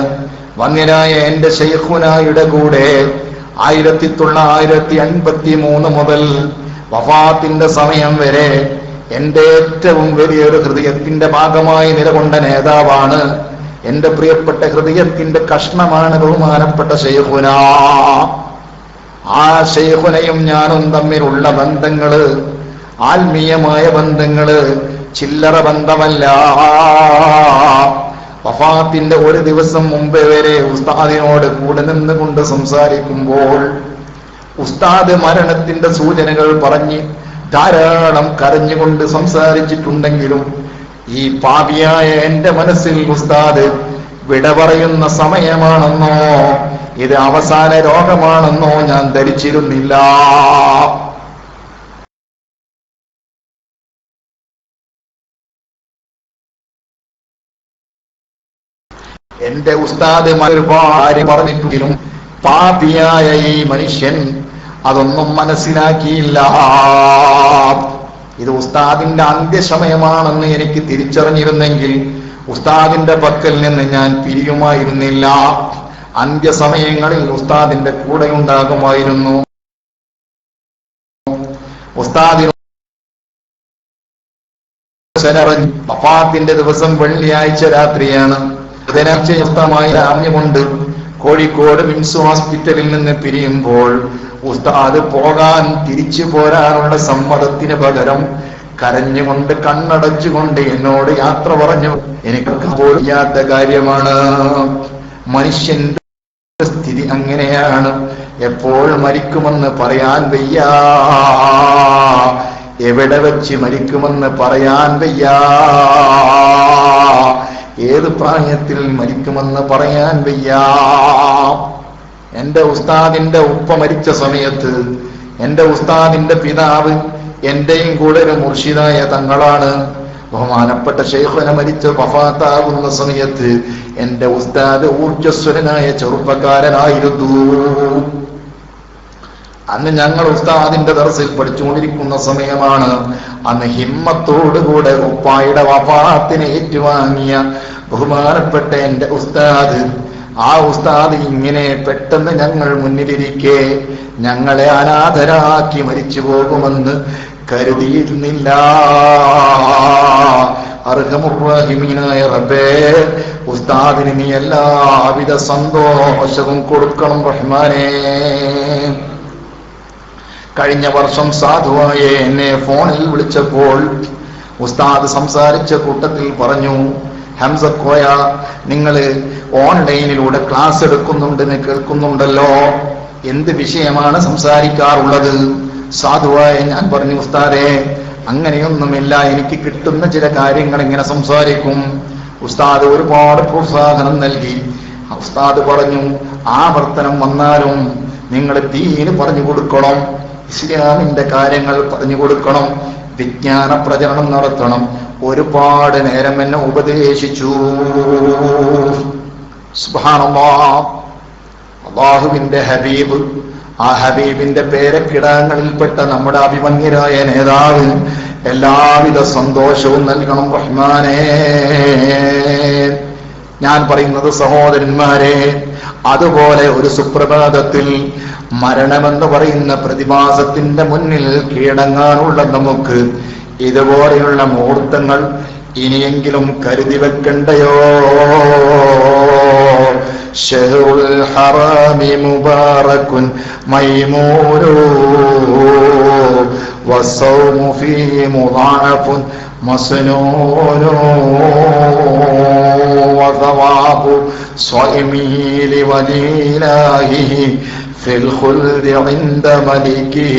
വന്യനായ എന്റെ ശൈഖുനായുടെ കൂടെ 1953 മുതൽ വഫാത്തിന്റെ സമയം വരെ എന്റെ ഏറ്റവും വലിയൊരു ഹൃദയത്തിന്റെ ഭാഗമായി നിലകൊണ്ട നേതാവാണ്. എന്റെ പ്രിയപ്പെട്ട ഹൃദയത്തിന്റെ കഷ്ണമാണ് ബഹുമാനപ്പെട്ട ശൈഖുന. ആ ശൈഖുനയും ഞാനും തമ്മിലുള്ള ബന്ധങ്ങള് ആത്മീയമായ ബന്ധങ്ങള് ചില്ലറ ബന്ധമല്ല. വഫാത്തിന്റെ ഒരു ദിവസം മുമ്പേ വരെ ഉസ്താദിനോട് കൂടെ നിന്നുകൊണ്ട് സംസാരിക്കുമ്പോൾ ഉസ്താദ് മരണത്തിന്റെ സൂചനകൾ പറഞ്ഞ് ധാരാളം കരഞ്ഞുകൊണ്ട് സംസാരിച്ചിട്ടുണ്ടെങ്കിലും ഈ പാപിയായ എന്റെ മനസ്സിൽ ഉസ്താദ് വിട പറയുന്ന സമയമാണെന്നോ ഇത് അവസാന രോഗമാണെന്നോ ഞാൻ ധരിച്ചിരുന്നില്ല. എന്റെ ഉസ്താദ് ഒരുപാട് പറഞ്ഞിട്ടുണ്ടെങ്കിലും പാപിയായ ഈ മനുഷ്യൻ അതൊന്നും മനസ്സിലാക്കിയില്ല. ഇത് ഉസ്താദിന്റെ അന്ത്യസമയമാണെന്ന് എനിക്ക് തിരിച്ചറിഞ്ഞിരുന്നെങ്കിൽ ഉസ്താദിന്റെ പക്കൽ നിന്ന് ഞാൻ പിരിയുമായിരുന്നില്ല. അന്ത്യസമയങ്ങളിൽ ഉസ്താദിന്റെ കൂടെ ഉണ്ടാകുമായിരുന്നു. ഉസ്താദിന് വഫാത്തിന്റെ ദിവസം വെള്ളിയാഴ്ച രാത്രിയാണ്. ബുധനാഴ്ച അറിഞ്ഞുകൊണ്ട് കോഴിക്കോട് മിംസ് ഹോസ്പിറ്റലിൽ നിന്ന് പിരിയുമ്പോൾ ഉസ്താദ് പോകാൻ തിരിച്ചു പോരാനുള്ള സമ്മതത്തിന് പകരം കരഞ്ഞുകൊണ്ട് കണ്ണടച്ചുകൊണ്ട് എന്നോട് യാത്ര പറഞ്ഞു. എനിക്ക് പോയാത്ത കാര്യമാണ്. മനുഷ്യന്റെ സ്ഥിതി അങ്ങനെയാണ്. എപ്പോൾ മരിക്കുമെന്ന് പറയാൻ വയ്യ, എവിടെ വെച്ച് മരിക്കുമെന്ന് പറയാൻ വയ്യ, ഏത് പ്രായത്തിൽ മരിക്കുമെന്ന് പറയാൻ വയ്യ. എന്റെ ഉസ്താദിന്റെ ഉപ്പ മരിച്ച സമയത്ത് എന്റെ ഉസ്താദിന്റെ പിതാവ് എന്റെയും കൂടെ ഒരു മുർഷിദായ തങ്ങളാണ്. ബഹുമാനപ്പെട്ട ശൈഖുന മരിച്ച് വഫാത്താകുന്ന സമയത്ത് എന്റെ ഉസ്താദ് ഊർജ്ജസ്വരനായ ചെറുപ്പക്കാരനായിരുന്നു. അന്ന് ഞങ്ങൾ ഉസ്താദിന്റെ ദർസിൽ പഠിച്ചുകൊണ്ടിരിക്കുന്ന സമയമാണ്. അന്ന് ഹിമ്മത്തോടുകൂടെ ഉപ്പായുടെ വഫാത്തിനെ ഏറ്റുവാങ്ങിയ ബഹുമാനപ്പെട്ട എന്റെ ഉസ്താദ്, ആ ഉസ്താദ് ഇങ്ങനെ പെട്ടെന്ന് ഞങ്ങൾ മുന്നിലിരിക്കെ ഞങ്ങളെ അനാഥരാക്കി മരിച്ചു പോകുമെന്ന് കരുതിയിരുന്നില്ല. അർഹമുർറഹീമീനായ റബ്ബേ, ഉസ്താദിന് നീ എല്ലാവിധ സന്തോഷവും കൊടുക്കണം റഹ്മാനേ. കഴിഞ്ഞ വർഷം സാധുവായ എന്നെ ഫോണിൽ വിളിച്ചപ്പോൾ ഉസ്താദ് സംസാരിച്ച കൂട്ടത്തിൽ പറഞ്ഞു, ഹംസക്കോയ, നിങ്ങള് ഓൺലൈനിലൂടെ ക്ലാസ് എടുക്കുന്നുണ്ടെന്ന് കേൾക്കുന്നുണ്ടല്ലോ, എന്ത് വിഷയമാണ് സംസാരിക്കാറുള്ളത്? സാധുവായ ഞാൻ പറഞ്ഞു, ഉസ്താദേ അങ്ങനെയൊന്നുമില്ല, എനിക്ക് കിട്ടുന്ന ചില കാര്യങ്ങൾ ഇങ്ങനെ സംസാരിക്കും. ഉസ്താദ് ഒരുപാട് പ്രോത്സാഹനം നൽകി. ഉസ്താദ് പറഞ്ഞു, ആവർത്തനം വന്നാലും നിങ്ങൾ ദീന് പറഞ്ഞു കൊടുക്കണം, ഇസ്ലാമിന്റെ കാര്യങ്ങൾ പറഞ്ഞു കൊടുക്കണം, വിജ്ഞാന പ്രചരണം നടത്തണം. ഒരുപാട് നേരം എന്നെ ഉപദേശിച്ചു. സുബ്ഹാനല്ലാഹ്, അല്ലാഹുവിന്റെ ഹബീബ്, ആ ഹബീബിന്റെ പേരക്കിടാങ്ങളിൽപ്പെട്ട നമ്മുടെ അഭിമന്യരായ നേതാവ് എല്ലാവിധ സന്തോഷവും നൽകണം റഹ്മാനേ. ഞാൻ പറയുന്നത് സഹോദരന്മാരെ, അതുപോലെ ഒരു സുപ്രഭാതത്തിൽ മരണമെന്ന് പറയുന്ന പ്രതിഭാസത്തിന്റെ മുന്നിൽ കീഴടങ്ങാനുള്ള നമുക്ക് ഇതുപോലെയുള്ള മുഹൂർത്തങ്ങൾ ഇനിയെങ്കിലും കരുതി വെക്കണ്ടയോ? ശഹ്റുൽ ഹറാമി മുബാറകുൻ മൈമൂനു വസ്സൗമു ഫീഹി മുദാഅഫുൻ മസ്നൂനു വസവാബു സ്വൈമി ലിവലില്ലാഹി ഫിൽ ഖുൽദി ഇൻദ മലികി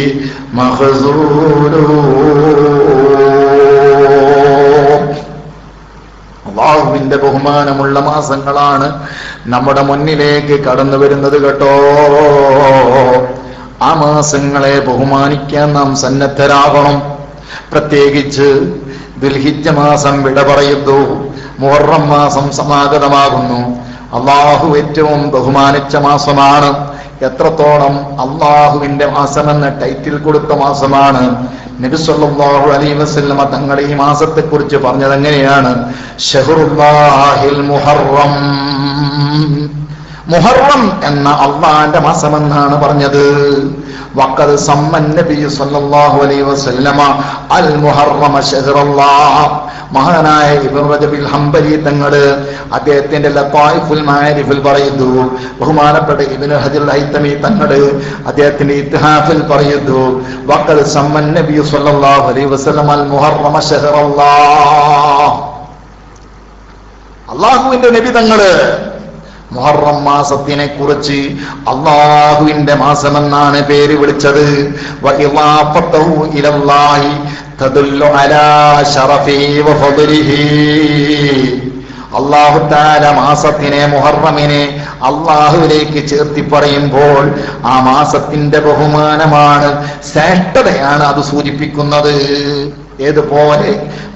മഖ്സൂലു. അല്ലാഹുവിന്റെ ബഹുമാനമുള്ള മാസങ്ങളാണ് നമ്മുടെ മുന്നിലേക്ക് കടന്നു വരുന്നത് കേട്ടോ. ആ മാസങ്ങളെ ബഹുമാനിക്കാൻ നാം സന്നദ്ധരാകണം. പ്രത്യേകിച്ച് ദുൽഹിജ്ജ മാസം വിട പറയുന്നു, മുഹറം മാസം സമാഗതമാകുന്നു. അള്ളാഹു ഏറ്റവും ബഹുമാനിച്ച മാസമാണ്. എത്രത്തോളം അള്ളാഹുവിന്റെ മാസമെന്ന ടൈറ്റിൽ കൊടുത്ത മാസമാണ്. നബി സല്ലല്ലാഹു അലൈഹി വസല്ലമ തങ്ങൾ ഈ മാസത്തെ കുറിച്ച് പറഞ്ഞത് എങ്ങനെയാണ്? ശഹ്റുല്ലാഹിൽ മുഹറം, മുഹറം എന്ന അള്ളാന്റെ മാസമെന്നാണ് പറഞ്ഞത്. വഖദ് സമ്മൻ നബി സല്ലല്ലാഹു അലൈഹി വസല്ലമ അൽ മുഹറമ ശഹ്റല്ലാഹ്. മഹാനായ ഇബ്നു റജബിൽ ഹംബലി തങ്ങള് അദ്ദേഹത്തിന്റെ ലതായിഫുൽ മആരിഫിൽ പറയുന്നു, ബഹുമാനപ്പെട്ട ഇബ്നു ഹജറുൽ ഹൈതമി തങ്ങള് അദ്ദേഹത്തിന്റെ ഇത്ഹാഫിൽ പറയുന്നു, വഖദ് സമ്മൻ നബി സല്ലല്ലാഹു അലൈഹി വസല്ലമ അൽ മുഹറമ ശഹ്റല്ലാഹ്. അല്ലാഹുവിന്റെ നബി തങ്ങള് മുഹറം മാസത്തിനെ കുറിച്ച് അല്ലാഹുവിന്റെ മാസമെന്നാണ് പേര് വിളിച്ചത്. വഇളാഫത്തുഹു ഇലല്ലാഹി തദുല്ലു അലാ ശറഫിഹി വഫദ്ലിഹി. അല്ലാഹു തആല മാസത്തിനെ, മുഹറമിനെ അല്ലാഹുവിലേക്ക് ചേർത്തി പറയുമ്പോൾ ആ മാസത്തിന്റെ ബഹുമാനമാണ്, ശ്രേഷ്ഠതയാണ് അത് സൂചിപ്പിക്കുന്നത്. ഏതുപോലെ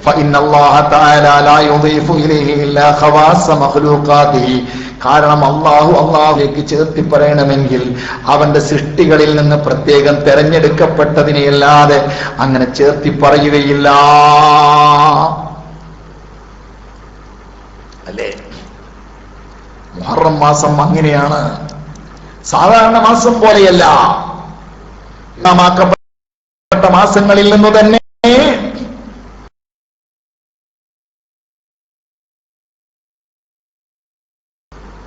ഫഇന്നല്ലാഹ തആല ലാ യുദീഫു ഇലൈഹി ഇല്ലാ ഖവാസ മഖ്ലൂഖാതിഹി. കാരണം അള്ളാഹുലേക്ക് ചേർത്തി പറയണമെങ്കിൽ അവന്റെ സൃഷ്ടികളിൽ നിന്ന് പ്രത്യേകം തെരഞ്ഞെടുക്കപ്പെട്ടതിനെയല്ലാതെ അങ്ങനെ ചേർത്തി പറയുകയില്ല. അല്ലേ? മുഹറം മാസം അങ്ങനെയാണ്, സാധാരണ മാസം പോലെയല്ല. നാമാക്കപ്പെട്ട മാസങ്ങളിൽ നിന്ന് തന്നെ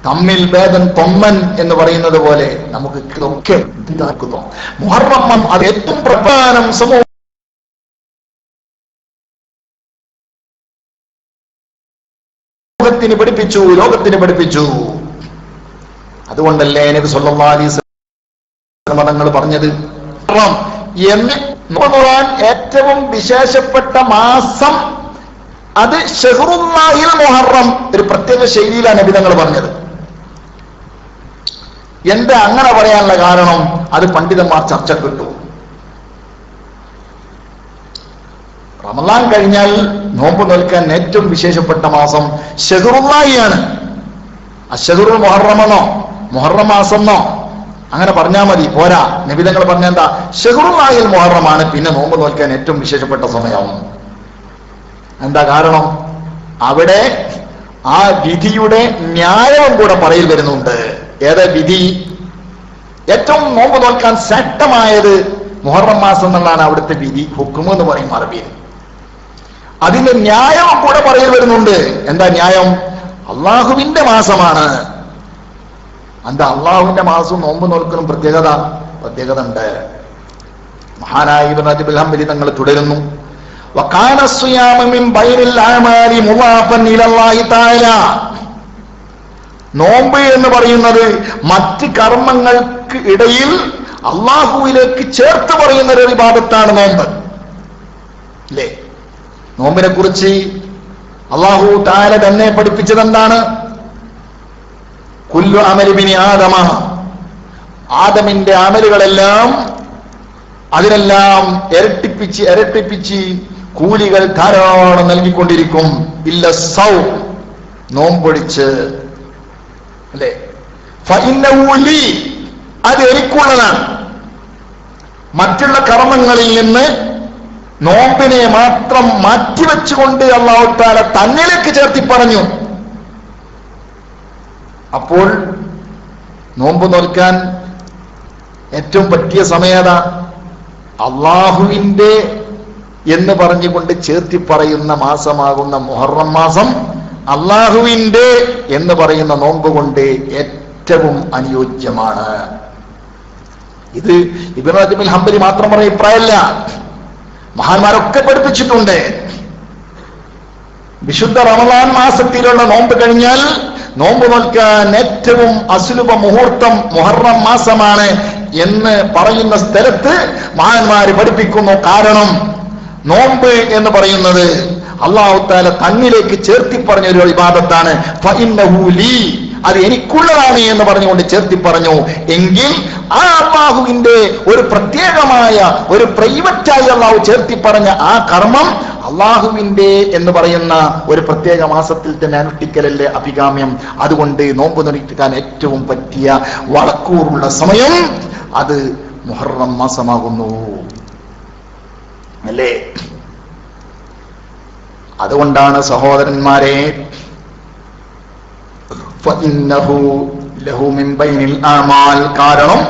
തമ്മിൽ ഭേദം തൊമ്മൻ എന്ന് പറയുന്നത് പോലെ നമുക്ക് ഇതൊക്കെ ഇതാക്കുന്നു. മുഹറം അത് ഏറ്റവും പ്രധാനം സമൂഹത്തിന് പഠിപ്പിച്ചു, ലോകത്തിന് പഠിപ്പിച്ചു. അതുകൊണ്ടല്ലേ നബി സല്ലല്ലാഹു അലൈഹി വസല്ലം തങ്ങൾ പറഞ്ഞത് എന്ന് നോക്കാൻ ഏറ്റവും വിശേഷപ്പെട്ട മാസം അത് ശഹ്റുല്ലാഹിൽ മുഹറം. ഒരു പ്രത്യേക ശൈലിയിലാണ് നബി തങ്ങൾ പറഞ്ഞത്. എന്താ അങ്ങനെ പറയാനുള്ള കാരണം? അത് പണ്ഡിതന്മാർ ചർച്ചപ്പെട്ടു. റമളാൻ കഴിഞ്ഞാൽ നോമ്പ് നോൽക്കാൻ ഏറ്റവും വിശേഷപ്പെട്ട മാസം ശഹ്റുല്ലാഹിയാണ്. അശ്ശഹ്റുൽ മുഹറമെന്നോ മുഹറം മാസമെന്നോ അങ്ങനെ പറഞ്ഞാൽ മതി, പോരാ. നബി തങ്ങൾ പറഞ്ഞ എന്താ? ശഹ്റുല്ലാഹിൽ മുഹറമാണ് പിന്നെ നോമ്പ് നോൽക്കാൻ ഏറ്റവും വിശേഷപ്പെട്ട സമയമാവും. എന്താ കാരണം? അവിടെ ആ വിധിയുടെ ന്യായവും കൂടെ പറയിൽ വരുന്നുണ്ട്. ഏതാ വിധി? ഏറ്റവും നോമ്പ് നോൽക്കാൻ ശ്രേഷ്ഠമായത് മുഹറം മാസം എന്നുള്ളതാണ് അവിടുത്തെ വിധി, ഹുക്മ് എന്ന് പറയും അറബിയിൽ. അതിന്റെ ന്യായവും കൂടെ പറയിൽ വരുന്നുണ്ട്. എന്താ ന്യായം? അള്ളാഹുവിന്റെ മാസമാണ്. എന്താ അള്ളാഹുവിന്റെ മാസവും നോമ്പ് നോൽക്കലും പ്രത്യേകത ഉണ്ട്. മഹാനായ ഇബ്നു റജബിൽ ഹംബലി തങ്ങൾ തുടരുന്നു, വകാന സിയാമു മിൻ ബൈനിൽ അഅമാലി മുളാഫൻ ഇലല്ലാഹി തആല. നോമ്പ് എന്ന് പറയുന്നത് മറ്റ് കർമ്മങ്ങൾക്ക് ഇടയിൽ അള്ളാഹുവിലേക്ക് ചേർത്ത് പറയുന്ന ഒരു ഇബാദത്താണ് നോമ്പ്. അല്ലേ? നോമ്പിനെ കുറിച്ച് അള്ളാഹു തആല തന്നെ പഠിപ്പിച്ചത് എന്താണ്? കുല്ലു അമലി ബിനി ആദമ. ആദമിന്റെ അമലുകളെല്ലാം അതിനെല്ലാം ഇരട്ടിപ്പിച്ച് കൂലികൾ ധാരാളം നൽകിക്കൊണ്ടിരിക്കും. ഇല്ല സൗം, നോമ്പൊഴിച്ച്. അല്ലേ? ഫഇന്നഹു ലീ, അത് എനിക്കുള്ളതാണ്. മറ്റുള്ള കർമ്മങ്ങളിൽ നിന്ന് നോമ്പിനെ മാത്രം മാറ്റിവെച്ചുകൊണ്ട് അല്ലാഹു തആല തന്നിലേക്ക് ചേർത്തി പറഞ്ഞു. അപ്പോൾ നോമ്പ് നോൽക്കാൻ ഏറ്റവും പറ്റിയ സമയത അള്ളാഹുവിന്റെ എന്ന് പറഞ്ഞുകൊണ്ട് ചേർത്തി പറയുന്ന മാസമാകുന്ന മുഹറം മാസം അള്ളാഹുവിന്റെ എന്ന് പറയുന്ന നോമ്പ് കൊണ്ട് ഏറ്റവും അനുയോജ്യമാണ്. ഇത് ഇബ്നു റജബിൽ ഹംബലി മാത്രം പറയുന്ന അഭിപ്രായമല്ല, മഹാന്മാരൊക്കെ പഠിപ്പിച്ചിട്ടുണ്ട്. വിശുദ്ധ റമളാൻ മാസത്തിലുള്ള നോമ്പ് കഴിഞ്ഞാൽ നോമ്പ് നോൽക്കാൻ ഏറ്റവും അസുലഭ മുഹൂർത്തം മുഹറം മാസമാണ് എന്ന് പറയുന്ന സ്ഥലത്ത് മഹാന്മാര് പഠിപ്പിക്കുന്നു. കാരണം നോമ്പ് എന്ന് പറയുന്നത് അല്ലാഹു തആല തന്നിലേക്ക് ചേർത്തി പറഞ്ഞ ഒരു ഇബാദത്താണ്. ഫഇന്നഹു ലീ, അത് എനിക്കുള്ളതാണ് എന്ന് പറഞ്ഞുകൊണ്ട് ചേർത്തി പറഞ്ഞു. എങ്കിൽ ആ അല്ലാഹുവിന്റെ ഒരു പ്രത്യേകമായ ഒരു പ്രൈവറ്റായി അല്ലാഹു ചേർത്തി പറഞ്ഞ ആ കർമ്മം അള്ളാഹുവിന്റെ എന്ന് പറയുന്ന ഒരു പ്രത്യേക മാസത്തിൽ തന്നെ അനുഷ്ഠിക്കലല്ലേ അഭികാമ്യം. അതുകൊണ്ട് നോമ്പ് നോൽക്കാൻ ഏറ്റവും പറ്റിയ വളക്കൂറുള്ള സമയം അത് മുഹറം മാസമാകുന്നു. അല്ലേ? അതുകൊണ്ടാണ് സഹോദരന്മാരെ, ഫഇന്നഹു ലഹു മിൻ ബൈനിൽ ആമാൽ, കാരണം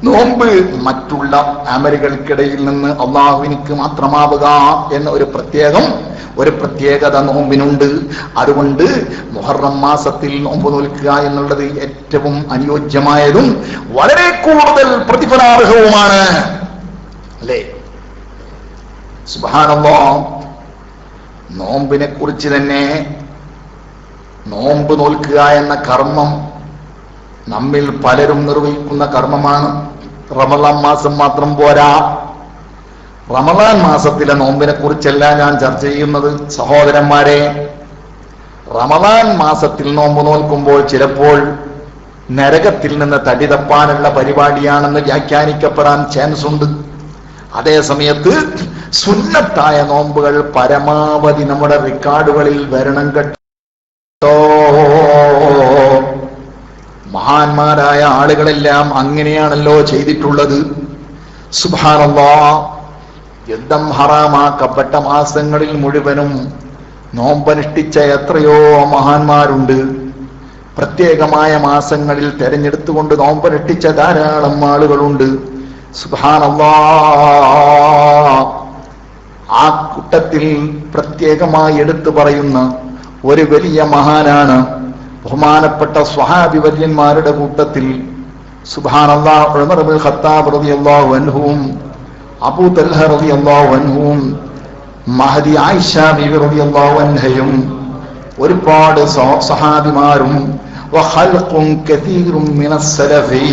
നോമ്പ് മറ്റുള്ള അമലുകൾക്കിടയിൽ നിന്ന് അള്ളാഹുവിനിക്ക് മാത്രമാവുക എന്ന ഒരു പ്രത്യേകത നോമ്പിനുണ്ട്. അതുകൊണ്ട് മുഹറം മാസത്തിൽ നോമ്പ് നോൽക്കുക എന്നുള്ളത് ഏറ്റവും അനുയോജ്യമായതും വളരെ കൂടുതൽ പ്രതിഫലാർഹവുമാണ്. അല്ലേ? സുബ്ഹാനല്ലാഹ്. നോമ്പിനെ കുറിച്ച് തന്നെ, നോമ്പ് നോൽക്കുക എന്ന കർമ്മം നമ്മിൽ പലരും നിർവഹിക്കുന്ന കർമ്മമാണ്. റമളാൻ മാസം മാത്രം പോരാ. റമളാൻ മാസത്തിലെ നോമ്പിനെ കുറിച്ചല്ല ഞാൻ ചർച്ച ചെയ്യുന്നത് സഹോദരന്മാരെ. റമളാൻ മാസത്തിൽ നോമ്പ് നോൽക്കുമ്പോൾ ചിലപ്പോൾ നരകത്തിൽ നിന്ന് തടി തപ്പാനുള്ള പരിപാടിയാണെന്ന് വ്യാഖ്യാനിക്കപ്പെടാൻ ചാൻസ് ഉണ്ട്. അതേ സമയത്ത് സുന്നത്തായ നോമ്പുകൾ പരമാവധി നമ്മുടെ റെക്കോർഡുകളിൽ വരണം കേട്ടോ. മഹാന്മാരായ ആളുകളെല്ലാം അങ്ങനെയാണല്ലോ ചെയ്തിട്ടുള്ളത്. സുബ്ഹാനല്ലാഹ്. യുദ്ധം ഹറാമാക്കപ്പെട്ട മാസങ്ങളിൽ മുഴുവനും നോമ്പനുഷ്ഠിച്ച എത്രയോ മഹാന്മാരുണ്ട്. പ്രത്യേകമായ മാസങ്ങളിൽ തെരഞ്ഞെടുത്തുകൊണ്ട് നോമ്പനുഷ്ഠിച്ച ധാരാളം ആളുകളുണ്ട്. സുബ്ഹാനല്ലാഹ്. ആ കൂട്ടത്തിൽ പ്രത്യേകമായി എടുത്തു പറയുന്ന ഒരു വലിയ മഹാനാണ് ബഹുമാനപ്പെട്ട സ്വഹാബി വര്യന്മാരുടെ കൂട്ടത്തിൽ സുബ്ഹാനല്ലാഹ് ഉമർ ഇബ്നുൽ ഖത്താബ് റളിയല്ലാഹു അൻഹുവും അബൂ തൽഹ റളിയല്ലാഹു അൻഹുവും മഹദി ആയിഷ ബീവി റളിയല്ലാഹു അൻഹയും ഒരുപാട് സഹാബിമാരും വഖൽഖുൻ കസീറും മിനസ് സലഫി,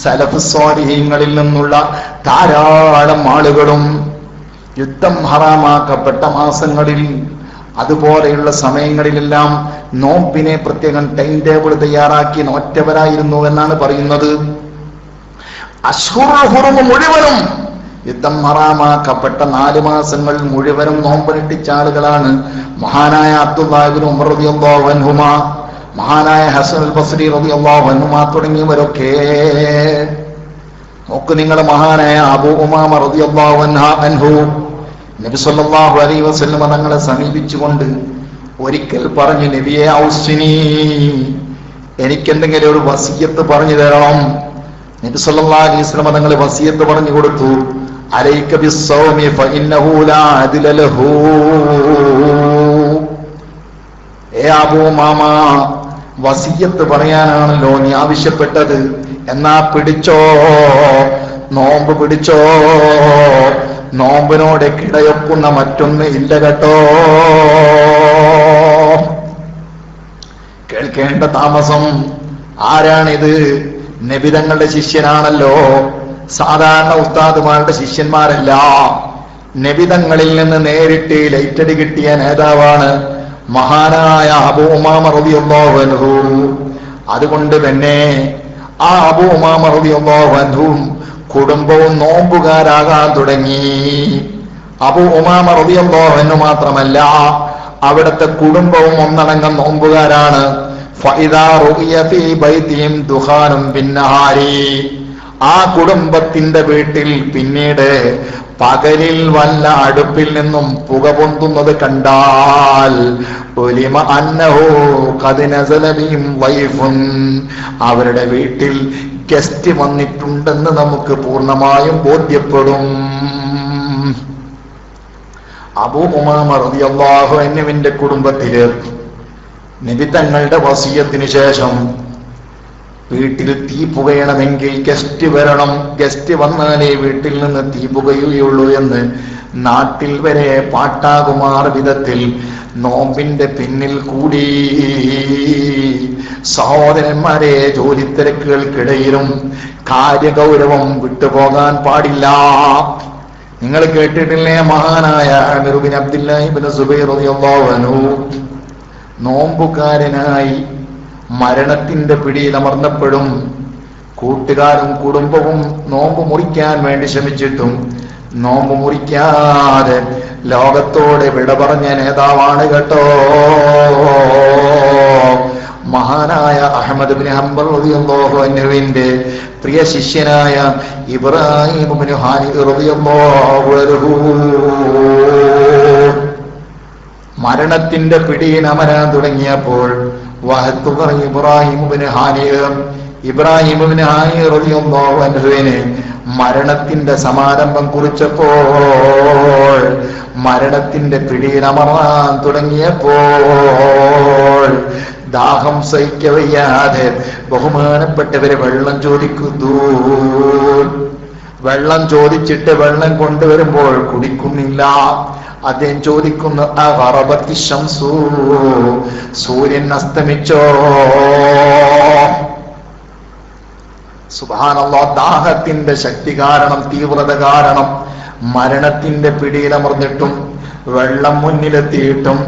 സലഫ് സ്വാലിഹീങ്ങളിൽ നിന്നുള്ള ധാരാളം ആളുകളും യുദ്ധം ഹറാമാക്കപ്പെട്ട മാസങ്ങളിൽ അതുപോലെയുള്ള സമയങ്ങളിലെല്ലാം നോമ്പിനെ പ്രത്യേകം ടൈം ടേബിൾ തയ്യാറാക്കി നോറ്റവരായിരുന്നു എന്നാണ് പറയുന്നത്. അശ്ഹുറുൽ ഹുറും മുഴുവനും, യുദ്ധം ഹറാമാക്കപ്പെട്ട 4 മാസങ്ങൾ മുഴുവനും നോമ്പനുഷ്ഠിച്ച ആളുകളാണ്. മഹാനായ അബ്ദുല്ലാഹ് ഇബ്നു ഉമർ റളിയല്ലാഹു അൻഹുമ, മഹാനായ ഹസനുൽ ബസ്രി റളിയല്ലാഹു അൻഹുമ തുടങ്ങിയവരൊക്കെ. നോക്ക് നിങ്ങൾ, മഹാനായ അബൂ ഉമാമ റളിയല്ലാഹു അൻഹു നബി സല്ലല്ലാഹു അലൈഹി വസല്ലം തങ്ങളെ സമീപിച്ചുകൊണ്ട് ഒരിക്കൽ പറഞ്ഞു, നബിയെ ഔസിനി, എനിക്കെന്തെങ്കിലും ഒരു വസിയത്ത് പറഞ്ഞു തരണം. നബി സല്ലല്ലാഹു അലൈഹി വസല്ലം തങ്ങൾ വസിയത്ത് പറഞ്ഞു കൊടുത്തു. അലൈക ബിസ്സൗമി ഫഇന്നഹു ലാ അദ്ല ലഹു. ഏ അബൂ ഉമാമ, വസിയത്ത് പറയാനാണല്ലോ നീ ആവശ്യപ്പെട്ടത്, എന്നാ പിടിച്ചോ, നോമ്പ് പിടിച്ചോ. നോമ്പിനോട് കിടയൊക്കുന്ന മറ്റൊന്ന് ഇല്ല കേട്ടോ. കേൾക്കേണ്ട താമസം. ആരാണിത്? നബിതങ്ങളുടെ ശിഷ്യനാണല്ലോ. സാധാരണ ഉസ്താദുമാരുടെ ശിഷ്യന്മാരല്ല. നബിതങ്ങളിൽ നിന്ന് നേരിട്ട് ലൈറ്റടി കിട്ടിയ നേതാവാണ് മഹാനായ അബൂ ഉമാമ റളിയല്ലാഹു അൻഹു. അതുകൊണ്ട് തന്നെ ആ അബൂ ഉമാമ റളിയല്ലാഹു അൻഹു കുടുംബവും നോമ്പുകാരാകാൻ തുടങ്ങി. അബൂ ഉമാമ റളിയല്ലാഹു അൻഹു മാത്രമല്ല, അവിടുത്തെ കുടുംബവും ഒന്നടങ്കം നോമ്പുകാരാണ്. ഫഇദാ റുഇയ ഫീ ബൈതിഹിം ദുഖാനും ബിന്നഹാരി. ആ കുടുംബത്തിന്റെ വീട്ടിൽ പിന്നീട് പകലിൽ വല്ല അടുപ്പിൽ നിന്നും പുക പൊന്തുന്നത് കണ്ടാൽ ഉലിമ അന്നഹു ഖദ് നസല ബിഹിം വൈഫുൻ, അവരുടെ വീട്ടിൽ ഗസ്റ്റ് വന്നിട്ടുണ്ടെന്ന് നമുക്ക് പൂർണ്ണമായും ബോധ്യപ്പെടും. അബൂ ഉമാമ റളിയല്ലാഹു അൻഹുവിന്റെ കുടുംബത്തില് നബി തങ്ങളുടെ വസിയത്തിന് ശേഷം വീട്ടിൽ തീ പുകയണമെങ്കിൽ ഗസ്റ്റ് വരണം, ഗസ്റ്റ് വന്നാലേ വീട്ടിൽ നിന്ന് തീ പുകയുകയുള്ളൂ എന്ന് നാട്ടിൽ വരെ പാട്ടാകുമാർ വിധത്തിൽ നോമ്പിന്റെ പിന്നിൽ കൂടി. സഹോദരന്മാരെ, ജോലി തിരക്കുകൾക്കിടയിലും കാര്യഗൗരവം വിട്ടുപോകാൻ പാടില്ല. നിങ്ങൾ കേട്ടിട്ടില്ലേ മഹാനായ ആമിർ ബിൻ അബ്ദുല്ലാഹി ഇബ്നു സുബൈർ റളിയല്ലാഹു അൻഹു നോമ്പുകാരനായി മരണത്തിന്റെ പിടിയിൽ അമർന്നപ്പോഴും കൂട്ടുകാരും കുടുംബവും നോമ്പ് മുറിക്കാൻ വേണ്ടി ശ്രമിച്ചിട്ടും നോമ്പ് മുറിക്കാതെ ലോകത്തോട് വിട പറഞ്ഞ നേതാവാണ് കേട്ടോ മഹാനായ അഹ്മദ് ഇബ്നു ഹംബൽ റളിയല്ലാഹു അൻഹുവിന്റെ പ്രിയ ശിഷ്യനായ ഇബ്രാഹിം ഇബ്നു ഹാനി റളിയല്ലാഹു അൻഹു. മരണത്തിന്റെ പിടിയിൽ അമരാൻ തുടങ്ങിയപ്പോൾ ഇബ്രാഹിം ഇബ്നു ഹാനി റളിയല്ലാഹു അൻഹുവിനെ മരണത്തിന്റെ സമാരംഭം കുറിച്ചപ്പോൾ, മരണത്തിന്റെ പിടിയിലമറാൻ തുടങ്ങിയപ്പോൾ ദാഹം സഹിക്കവയ്യാതെ ബഹുമാനപ്പെട്ടവരെ വെള്ളം ചോദിക്കുന്നു. വെള്ളം ചോദിച്ചിട്ട് വെള്ളം കൊണ്ടുവരുമ്പോൾ കുടിക്കുന്നില്ല. അദ്ദേഹം ചോദിക്കുന്നു, അഗറബത്തി ശംസു, സൂര്യൻ അസ്തമിച്ചോ? സുബ്ഹാനല്ലാഹ്, ദാഹത്തിന്റെ ശക്തി കാരണം, തീവ്രത കാരണം മരണത്തിന്റെ പിടിയിലമർന്നിട്ടും വെള്ളം മുന്നിലെത്തിയിട്ടും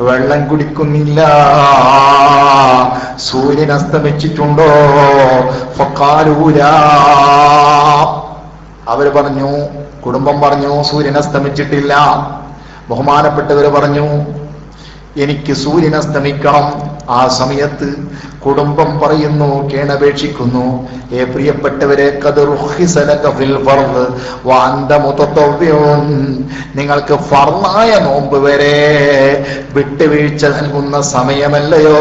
വെള്ളം കുടിക്കുന്നില്ല. സൂര്യൻ അസ്തമിച്ചിട്ടുണ്ടോ? ഫഖാലൂല, അവര് പറഞ്ഞു, കുടുംബം പറഞ്ഞു സൂര്യൻ അസ്തമിച്ചിട്ടില്ല. ബഹുമാനപ്പെട്ടവര് പറഞ്ഞു എനിക്ക് സൂര്യൻ അസ്തമിക്കണം. ആ സമയത്ത് കുടുംബം പറയുന്നു, കേണപേക്ഷിക്കുന്നു, ഏ പ്രിയപ്പെട്ടവരെ, നിങ്ങൾക്ക് ഫർളായ നോമ്പ് വരെ വിട്ടുവീഴ്ച നൽകുന്ന സമയമല്ലയോ?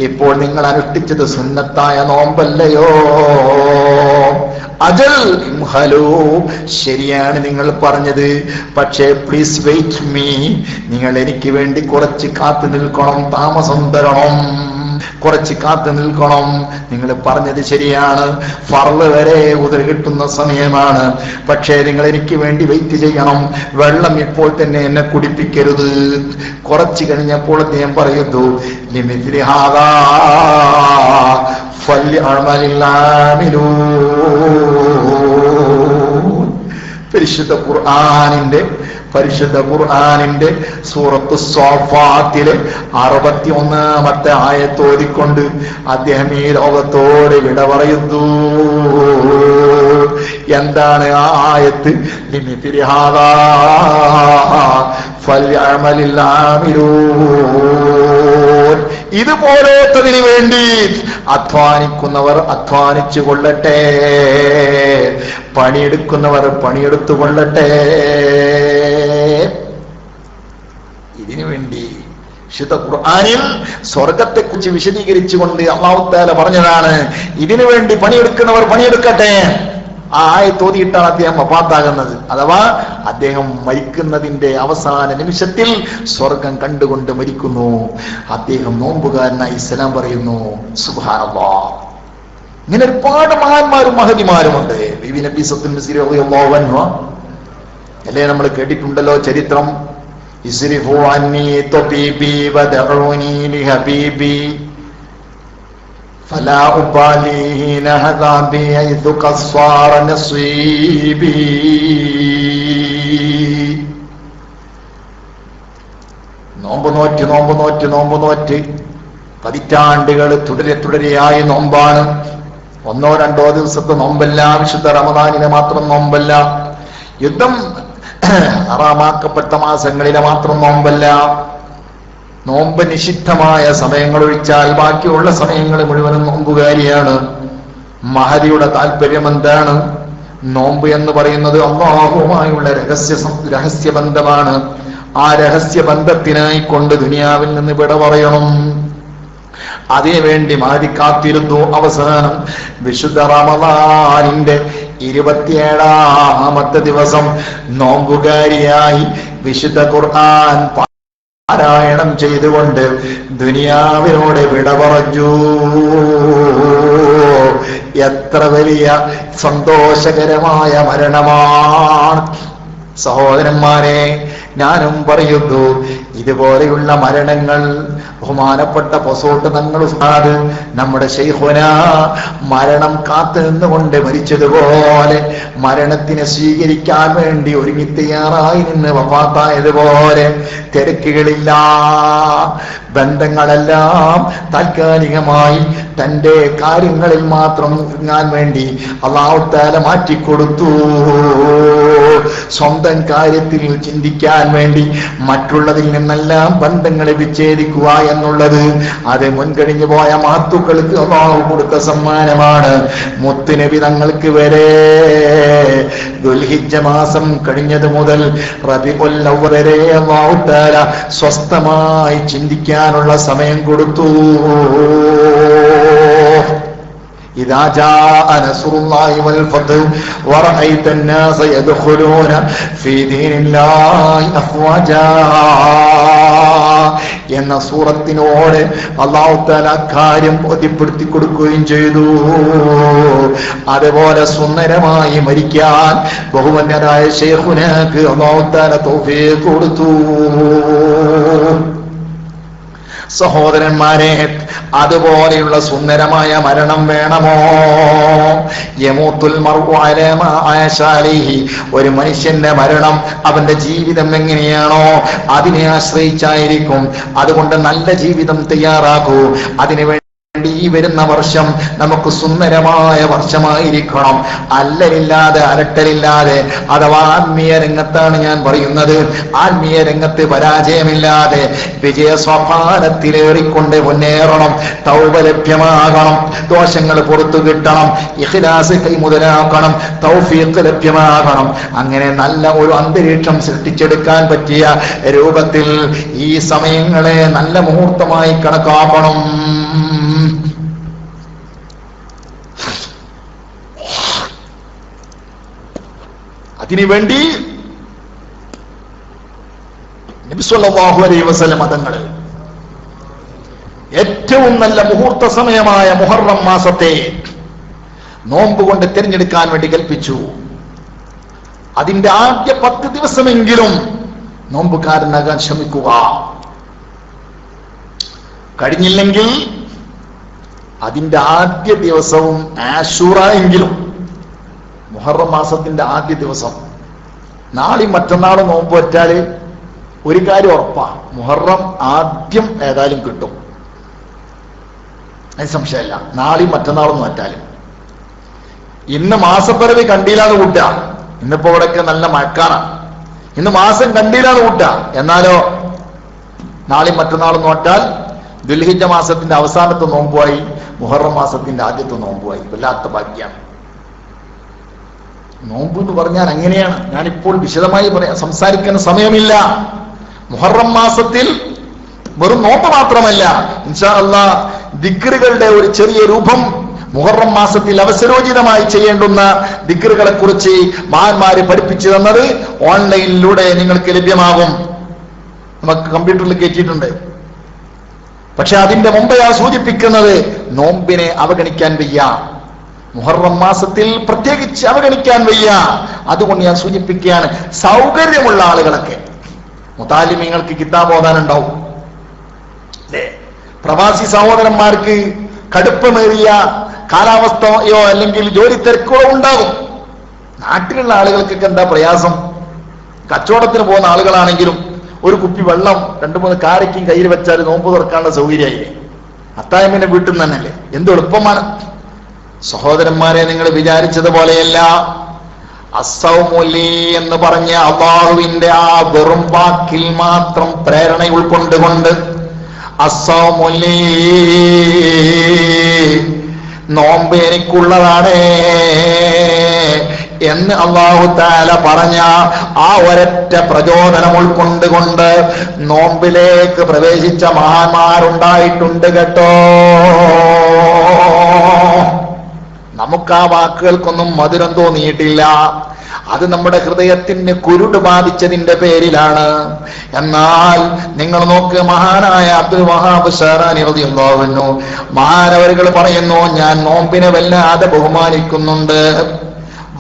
ഇപ്പോൾ നിങ്ങൾ അനുഷ്ഠിച്ചത് സുന്നത്തായ നോമ്പല്ലയോ? അജൽ ഇംഹലു, ശരിയാണ് നിങ്ങൾ പറഞ്ഞത്, പക്ഷേ പ്ലീസ് വെയിറ്റ് മീ, നിങ്ങൾ എനിക്ക് വേണ്ടി കുറച്ച് കാത്തു നിൽക്കണം, താമസം തരണം, കുറച്ച് കാത്തു നിൽക്കണം. നിങ്ങൾ പറഞ്ഞത് ശരിയാണ്, ഫർള് വരെ ഉദർ കിട്ടുന്ന സമയമാണ്, പക്ഷേ നിങ്ങൾ എനിക്ക് വേണ്ടി വെയിറ്റ് ചെയ്യണം, വെള്ളം ഇപ്പോൾ തന്നെ എന്നെ കുടിപ്പിക്കരുത്. കുറച്ച് കഴിഞ്ഞപ്പോൾ അദ്ദേഹം പറയുന്നു, ലിമിത്രി ഹാദാ പരിശുദ്ധ ഖുർആനിന്റെ സൂറത്തു സ്വാഫാത്തിലെ 61-ാമത്തെ ആയത്ത് ഓതിക്കൊണ്ട് അദ്ദേഹം ഈ ലോകത്തോട് വിട പറയുന്നു. എന്താണ് ആ ആയത്ത്? ലിമിത്രി ഹാദാ ഫൽയഅമലിൽ ആമിലൂൻ, ഇതുപോലത്തതിനു വേണ്ടി അധ്വാനിക്കുന്നവർ അധ്വാനിച്ചു കൊള്ളട്ടെ, പണിയെടുക്കുന്നവർ പണിയെടുത്തു കൊള്ളട്ടെ. ഇതിനു വേണ്ടി വിശുദ്ധ ഖുർആനിൽ സ്വർഗത്തെക്കുറിച്ച് വിശദീകരിച്ചുകൊണ്ട് അല്ലാഹു തആല പറഞ്ഞതാണ്, ഇതിനു വേണ്ടി പണിയെടുക്കുന്നവർ പണിയെടുക്കട്ടെ. ആ ആയത്ത് ഓതിയിട്ടാണ് അദ്ദേഹം വഫാത്താകുന്നത്. അഥവാ അദ്ദേഹം മരിക്കുന്നതിന്റെ അവസാന നിമിഷത്തിൽ സ്വർഗം കണ്ടുകൊണ്ട് മരിക്കുന്നു. അദ്ദേഹം നോമ്പുകാരനായി ഇസ്ലാം പറയുന്നു. സുബ്ഹാനല്ലാഹ്, ഇങ്ങനെ ഒരുപാട് മഹാന്മാരും മഹതിമാരുമുണ്ട്. ബീബി നബി സല്ലല്ലാഹു അലൈഹി വസല്ലം അല്ലേ, നമ്മൾ കേട്ടിട്ടുണ്ടല്ലോ ചരിത്രം. ഇസ്രിഫു അന്നി തബീബി വദഊനി ലിഹബീബി ഫലാ ഉബാലി ഹീന ഹദാബി ഹൈതു ഖസ്വാറ നസീബി. നോമ്പ് നോറ്റ് പതിറ്റാണ്ടുകൾ തുടരെയായി നോമ്പാണ്. 1-2 ദിവസത്തെ നോമ്പല്ല, വിശുദ്ധ റമദാനിലെ മാത്രം നോമ്പല്ല, യുദ്ധം ഹറാമാക്കപ്പെട്ട മാസങ്ങളിലെ മാത്രം നോമ്പല്ല. നോമ്പ് നിഷിദ്ധമായ സമയങ്ങൾ ഒഴിച്ചാൽ ബാക്കിയുള്ള സമയങ്ങൾ മുഴുവനും നോമ്പുകാരിയാണ്. മഹദിയുടെ താല്പര്യം എന്താണ്? നോമ്പ് എന്ന് പറയുന്നത് അല്ലാഹുവുമായുള്ള രഹസ്യബന്ധമാണ്. ആ രഹസ്യബന്ധത്തിനായി കൊണ്ട് ദുനിയാവിൽ നിന്ന് വിട പറയണം. അതിനുവേണ്ടി മഹദി കാത്തിരുന്നു. അവസാനം വിശുദ്ധ റമദാനിന്റെ 27-ാമത്തെ ദിവസം നോമ്പുകാരിയായി വിശുദ്ധ ഖുർആൻ പാരായണം ചെയ്തുകൊണ്ട് ദുനിയാവിനോട് വിട പറഞ്ഞു. എത്ര വലിയ സന്തോഷകരമായ മരണമാണ് സഹോദരന്മാരെ. ഞാനും പറയുന്നു, ഇതുപോലെയുള്ള മരണങ്ങൾ ബഹുമാനപ്പെട്ട പൊസോട്ട് തങ്ങൾ ഉസ്താദ് നമ്മുടെ ശൈഖുന മരണം കാത്തു നിന്നുകൊണ്ട് മരിച്ചതുപോലെ, മരണത്തിനെ സ്വീകരിക്കാൻ വേണ്ടി ഒരുങ്ങി തയ്യാറായി നിന്ന് വഫാത്തായതുപോലെ, തിരക്കുകളില്ല, ബന്ധങ്ങളെല്ലാം താൽക്കാലികമായി തന്റെ കാര്യങ്ങളിൽ മാത്രം ഒരുങ്ങാൻ വേണ്ടി അല്ലാഹു തആല മാറ്റിക്കൊടുത്തു. സ്വന്തം സ്വന്തം കാര്യത്തിൽ ചിന്തിക്കാൻ വേണ്ടി മറ്റുള്ളതിൽ നിന്നെല്ലാം ബന്ധങ്ങളെ വിച്ഛേദിക്കുക എന്നുള്ളത് അത് മുൻകഴിഞ്ഞു പോയ മഹത്തുക്കൾക്ക് അല്ലാഹു കൊടുത്ത സമ്മാനമാണ്. മുത്തുനബി തങ്ങൾക്ക് വരെ ദുൽഹിജ്ജ മാസം കഴിഞ്ഞത് മുതൽ റബീഉൽ അവ്വൽ വരെ അല്ലാഹു തആല സ്വസ്ഥമായി ചിന്തിക്കാനുള്ള സമയം കൊടുത്തു. إذا جاء نصر الله والفتح ورأيت الناس يدخلون في دين الله أفواجا എന്ന സൂറത്തിനോട് അല്ലാഹു തആല കാര്യം ബോധ്യപ്പെടുത്തി കൊടുക്കുകയും ചെയ്തു. അതുപോലെ സുന്ദരമായി മരിക്കാൻ ബഹുമാന്യനായ ശൈഖുനാക്ക് അല്ലാഹു തആല തൗഫീഖ് കൊടുത്തു. സഹോദരന്മാരെ, അതുപോലെയുള്ള സുന്ദരമായ മരണം വേണമോ? യമൂത്തുൽ മർഉ അലാ മാ ആശ അലൈഹി, ഒരു മനുഷ്യന്റെ മരണം അവന്റെ ജീവിതം എങ്ങനെയാണോ അതിനെ ആശ്രയിച്ചായിരിക്കും. അതുകൊണ്ട് നല്ല ജീവിതം തയ്യാറാക്കൂ. അതിനുവേണ്ടി ഈ വരുന്ന വർഷം നമുക്ക് സുന്ദരമായ വർഷമായിരിക്കണം. അല്ലലില്ലാതെ അലട്ടലില്ലാതെ, അഥവാ ആത്മീയ രംഗത്താണ് ഞാൻ പറയുന്നത്, ആത്മീയ രംഗത്ത് പരാജയമില്ലാതെ വിജയ സ്വഭാവത്തിലേറിക്കൊണ്ട് മുന്നേറണം. തൗബ ലഭ്യമാകണം, ദോഷങ്ങൾ പുറത്തു കിട്ടണം, ഇഖ്ലാസ് കൈമുതലാക്കണം, തൗഫീഖ് ലഭ്യമാകണം. അങ്ങനെ നല്ല ഒരു അന്തരീക്ഷം സൃഷ്ടിച്ചെടുക്കാൻ പറ്റിയ രൂപത്തിൽ ഈ സമയങ്ങളെ നല്ല മുഹൂർത്തമായി കണക്കാക്കണം. അതിനുവേണ്ടി നബി സല്ലല്ലാഹു അലൈഹി വസല്ലം തങ്ങൾ ഏറ്റവും നല്ല മുഹൂർത്ത സമയമായ മുഹറം മാസത്തെ നോമ്പ് കൊണ്ട് തിരഞ്ഞെടുക്കാൻ വേണ്ടി കൽപ്പിച്ചു. അതിന്റെ ആദ്യ 10 ദിവസമെങ്കിലും നോമ്പുകാരനാകാൻ ശ്രമിക്കുക. കഴിഞ്ഞില്ലെങ്കിൽ അതിന്റെ ആദ്യ ദിവസവും ആശൂറ എങ്കിലും, മുഹറം മാസത്തിന്റെ ആദ്യ ദിവസം നാളെയും മറ്റന്നാളും നോമ്പ് വെച്ചാല് ഒരു കാര്യം ഉറപ്പാ, മുഹറം ആദ്യം ഏതായാലും കിട്ടും, അതിന് സംശയമല്ല. നാളെയും മറ്റന്നാളും വെച്ചാലും ഇന്ന് മാസപ്പിറവി കണ്ടില്ലാന്ന് കൂട്ടുക. ഇന്നിപ്പോ ഇവിടെയൊക്കെ നല്ല മഴക്കാറാണ്, ഇന്ന് മാസം കണ്ടില്ലാന്ന് കൂട്ടുക. എന്നാലോ നാളെയും മറ്റന്നാളും നോറ്റാൽ ദുൽഹിജ്ജ മാസത്തിന്റെ അവസാനത്തെ നോമ്പുമായി, മുഹറം മാസത്തിന്റെ ആദ്യത്തെ നോമ്പുമായി. വല്ലാത്ത ഭാഗ്യാണ്. നോമ്പ് എന്ന് പറഞ്ഞാൽ അങ്ങനെയാണ്. ഞാനിപ്പോൾ വിശദമായി സംസാരിക്കാൻ സമയമില്ല. മുഹറം മാസത്തിൽ വെറും നോമ്പ് മാത്രമല്ല, ഇൻഷാ അല്ലാഹ് ദിക്റുകളുടെ ഒരു ചെറിയ രൂപം മുഹറം മാസത്തിൽ അവസരോചിതമായി ചെയ്യേണ്ടുന്ന ദിക്റുകളെ കുറിച്ച് മഹാന്മാര് പഠിപ്പിച്ചു തന്നത് ഓൺലൈനിലൂടെ നിങ്ങൾക്ക് ലഭ്യമാകും. നമുക്ക് കമ്പ്യൂട്ടറിൽ കയറ്റിയിട്ടുണ്ട്. പക്ഷെ അതിന്റെ മുമ്പ് ഞാൻ സൂചിപ്പിക്കുന്നത് നോമ്പിനെ അവഗണിക്കാൻ വയ്യ. മുഹറം മാസത്തിൽ പ്രത്യേകിച്ച് അവഗണിക്കാൻ വയ്യ. അതുകൊണ്ട് ഞാൻ സൂചിപ്പിക്കുകയാണ്, സൗകര്യമുള്ള ആളുകളൊക്കെ, മുതാലിമീങ്ങൾക്ക് കിതാബ് ഓതാനുണ്ടാവും അല്ലേ, പ്രവാസി സഹോദരന്മാർക്ക് കടുപ്പമേറിയ കാലാവസ്ഥയോ അല്ലെങ്കിൽ ജോലി തിരക്കുകളോ ഉണ്ടാകും. നാട്ടിലുള്ള ആളുകൾക്കൊക്കെ എന്താ പ്രയാസം? കച്ചവടത്തിന് പോകുന്ന ആളുകളാണെങ്കിലും ഒരു കുപ്പി വെള്ളം 2-3 കാരയ്ക്കും കയ്യിൽ വെച്ചാൽ നോമ്പ് തുറക്കാനുള്ള സൗകര്യമായില്ലേ. അത്തായമിന്റെ വീട്ടിൽ നിന്ന് തന്നെയല്ലേ, എന്ത് എളുപ്പമാണ്. സഹോദരന്മാരെ, നിങ്ങൾ വിചാരിച്ചതുപോലെയല്ല. അസ്സൗമുലി എന്ന് പറഞ്ഞ അല്ലാഹുവിന്റെ ആ വെറും വാക്കിൽ മാത്രം പ്രേരണ ഉൾക്കൊണ്ടുകൊണ്ട് അസ്സൗമുലി, നോമ്പ് എനിക്കുള്ളതാണ് എന്ന് അല്ലാഹു തആല പറഞ്ഞ ആ ഒരൊറ്റ പ്രചോദനം ഉൾക്കൊണ്ടുകൊണ്ട് നോമ്പിലേക്ക് പ്രവേശിച്ച മഹാന്മാരുണ്ടായിട്ടുണ്ട് കേട്ടോ. നമുക്ക് ആ വാക്കുകൾക്കൊന്നും മധുരം തോന്നിയിട്ടില്ല. അത് നമ്മുടെ ഹൃദയത്തിന് കുരുട് ബാധിച്ചതിന്റെ പേരിലാണ്. എന്നാൽ നിങ്ങൾ നോക്ക്, മഹാനായ അബ്ദുൽ വഹാബ് ഷാറാനി റളിയല്ലാഹു അൻഹു മഹാനവറുകൾ പറയുന്നു, ഞാൻ നോമ്പിനെ വല്ലാതെ ബഹുമാനിക്കുന്നുണ്ട്,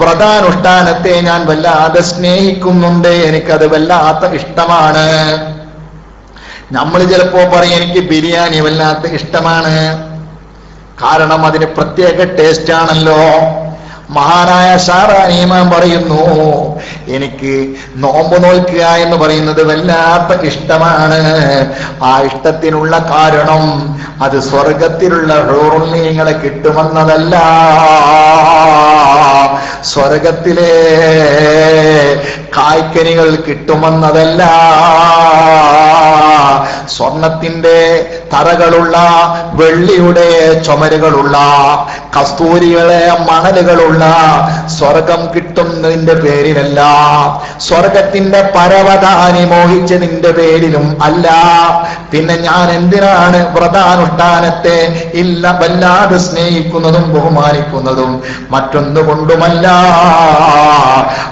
വ്രതാനുഷ്ഠാനത്തെ ഞാൻ വല്ലാതെ സ്നേഹിക്കുന്നുണ്ട്, എനിക്കത് വല്ലാത്ത ഇഷ്ടമാണ്. നമ്മൾ ചിലപ്പോ പറയും എനിക്ക് ബിരിയാണി വല്ലാത്ത ഇഷ്ടമാണ്, കാരണം അതിന് പ്രത്യേക ടേസ്റ്റ് ആണല്ലോ. മഹാനായ ഷാറാനി ഇമാം പറയുന്നു, എനിക്ക് നോമ്പ് നോൽക്കുക എന്ന് പറയുന്നത് വല്ലാത്ത ഇഷ്ടമാണ്. ആ ഇഷ്ടത്തിനുള്ള കാരണം അത് സ്വർഗത്തിലുള്ള ഹൂറുൽ ഈങ്ങളെ കിട്ടുമെന്നതല്ല, സ്വർഗത്തിലെ കായ്ക്കനികൾ കിട്ടുമെന്നതല്ല, സ്വർണത്തിന്റെ തറകളുള്ള, വെള്ളിയുടെ ചുമരുകളുള്ള, കസ്തൂരികളെ മണലുകളുള്ള സ്വർഗം കിട്ടുന്നതിന്റെ പേരിലല്ല, സ്വർഗത്തിന്റെ പരവതാനി മോഹിച്ചതിന്റെ പേരിലും അല്ല. പിന്നെ ഞാൻ എന്തിനാണ് വ്രതാനുഷ്ഠാനത്തെ വല്ലാതെ സ്നേഹിക്കുന്നതും ബഹുമാനിക്കുന്നതും? മറ്റൊന്നുകൊണ്ടുമല്ല,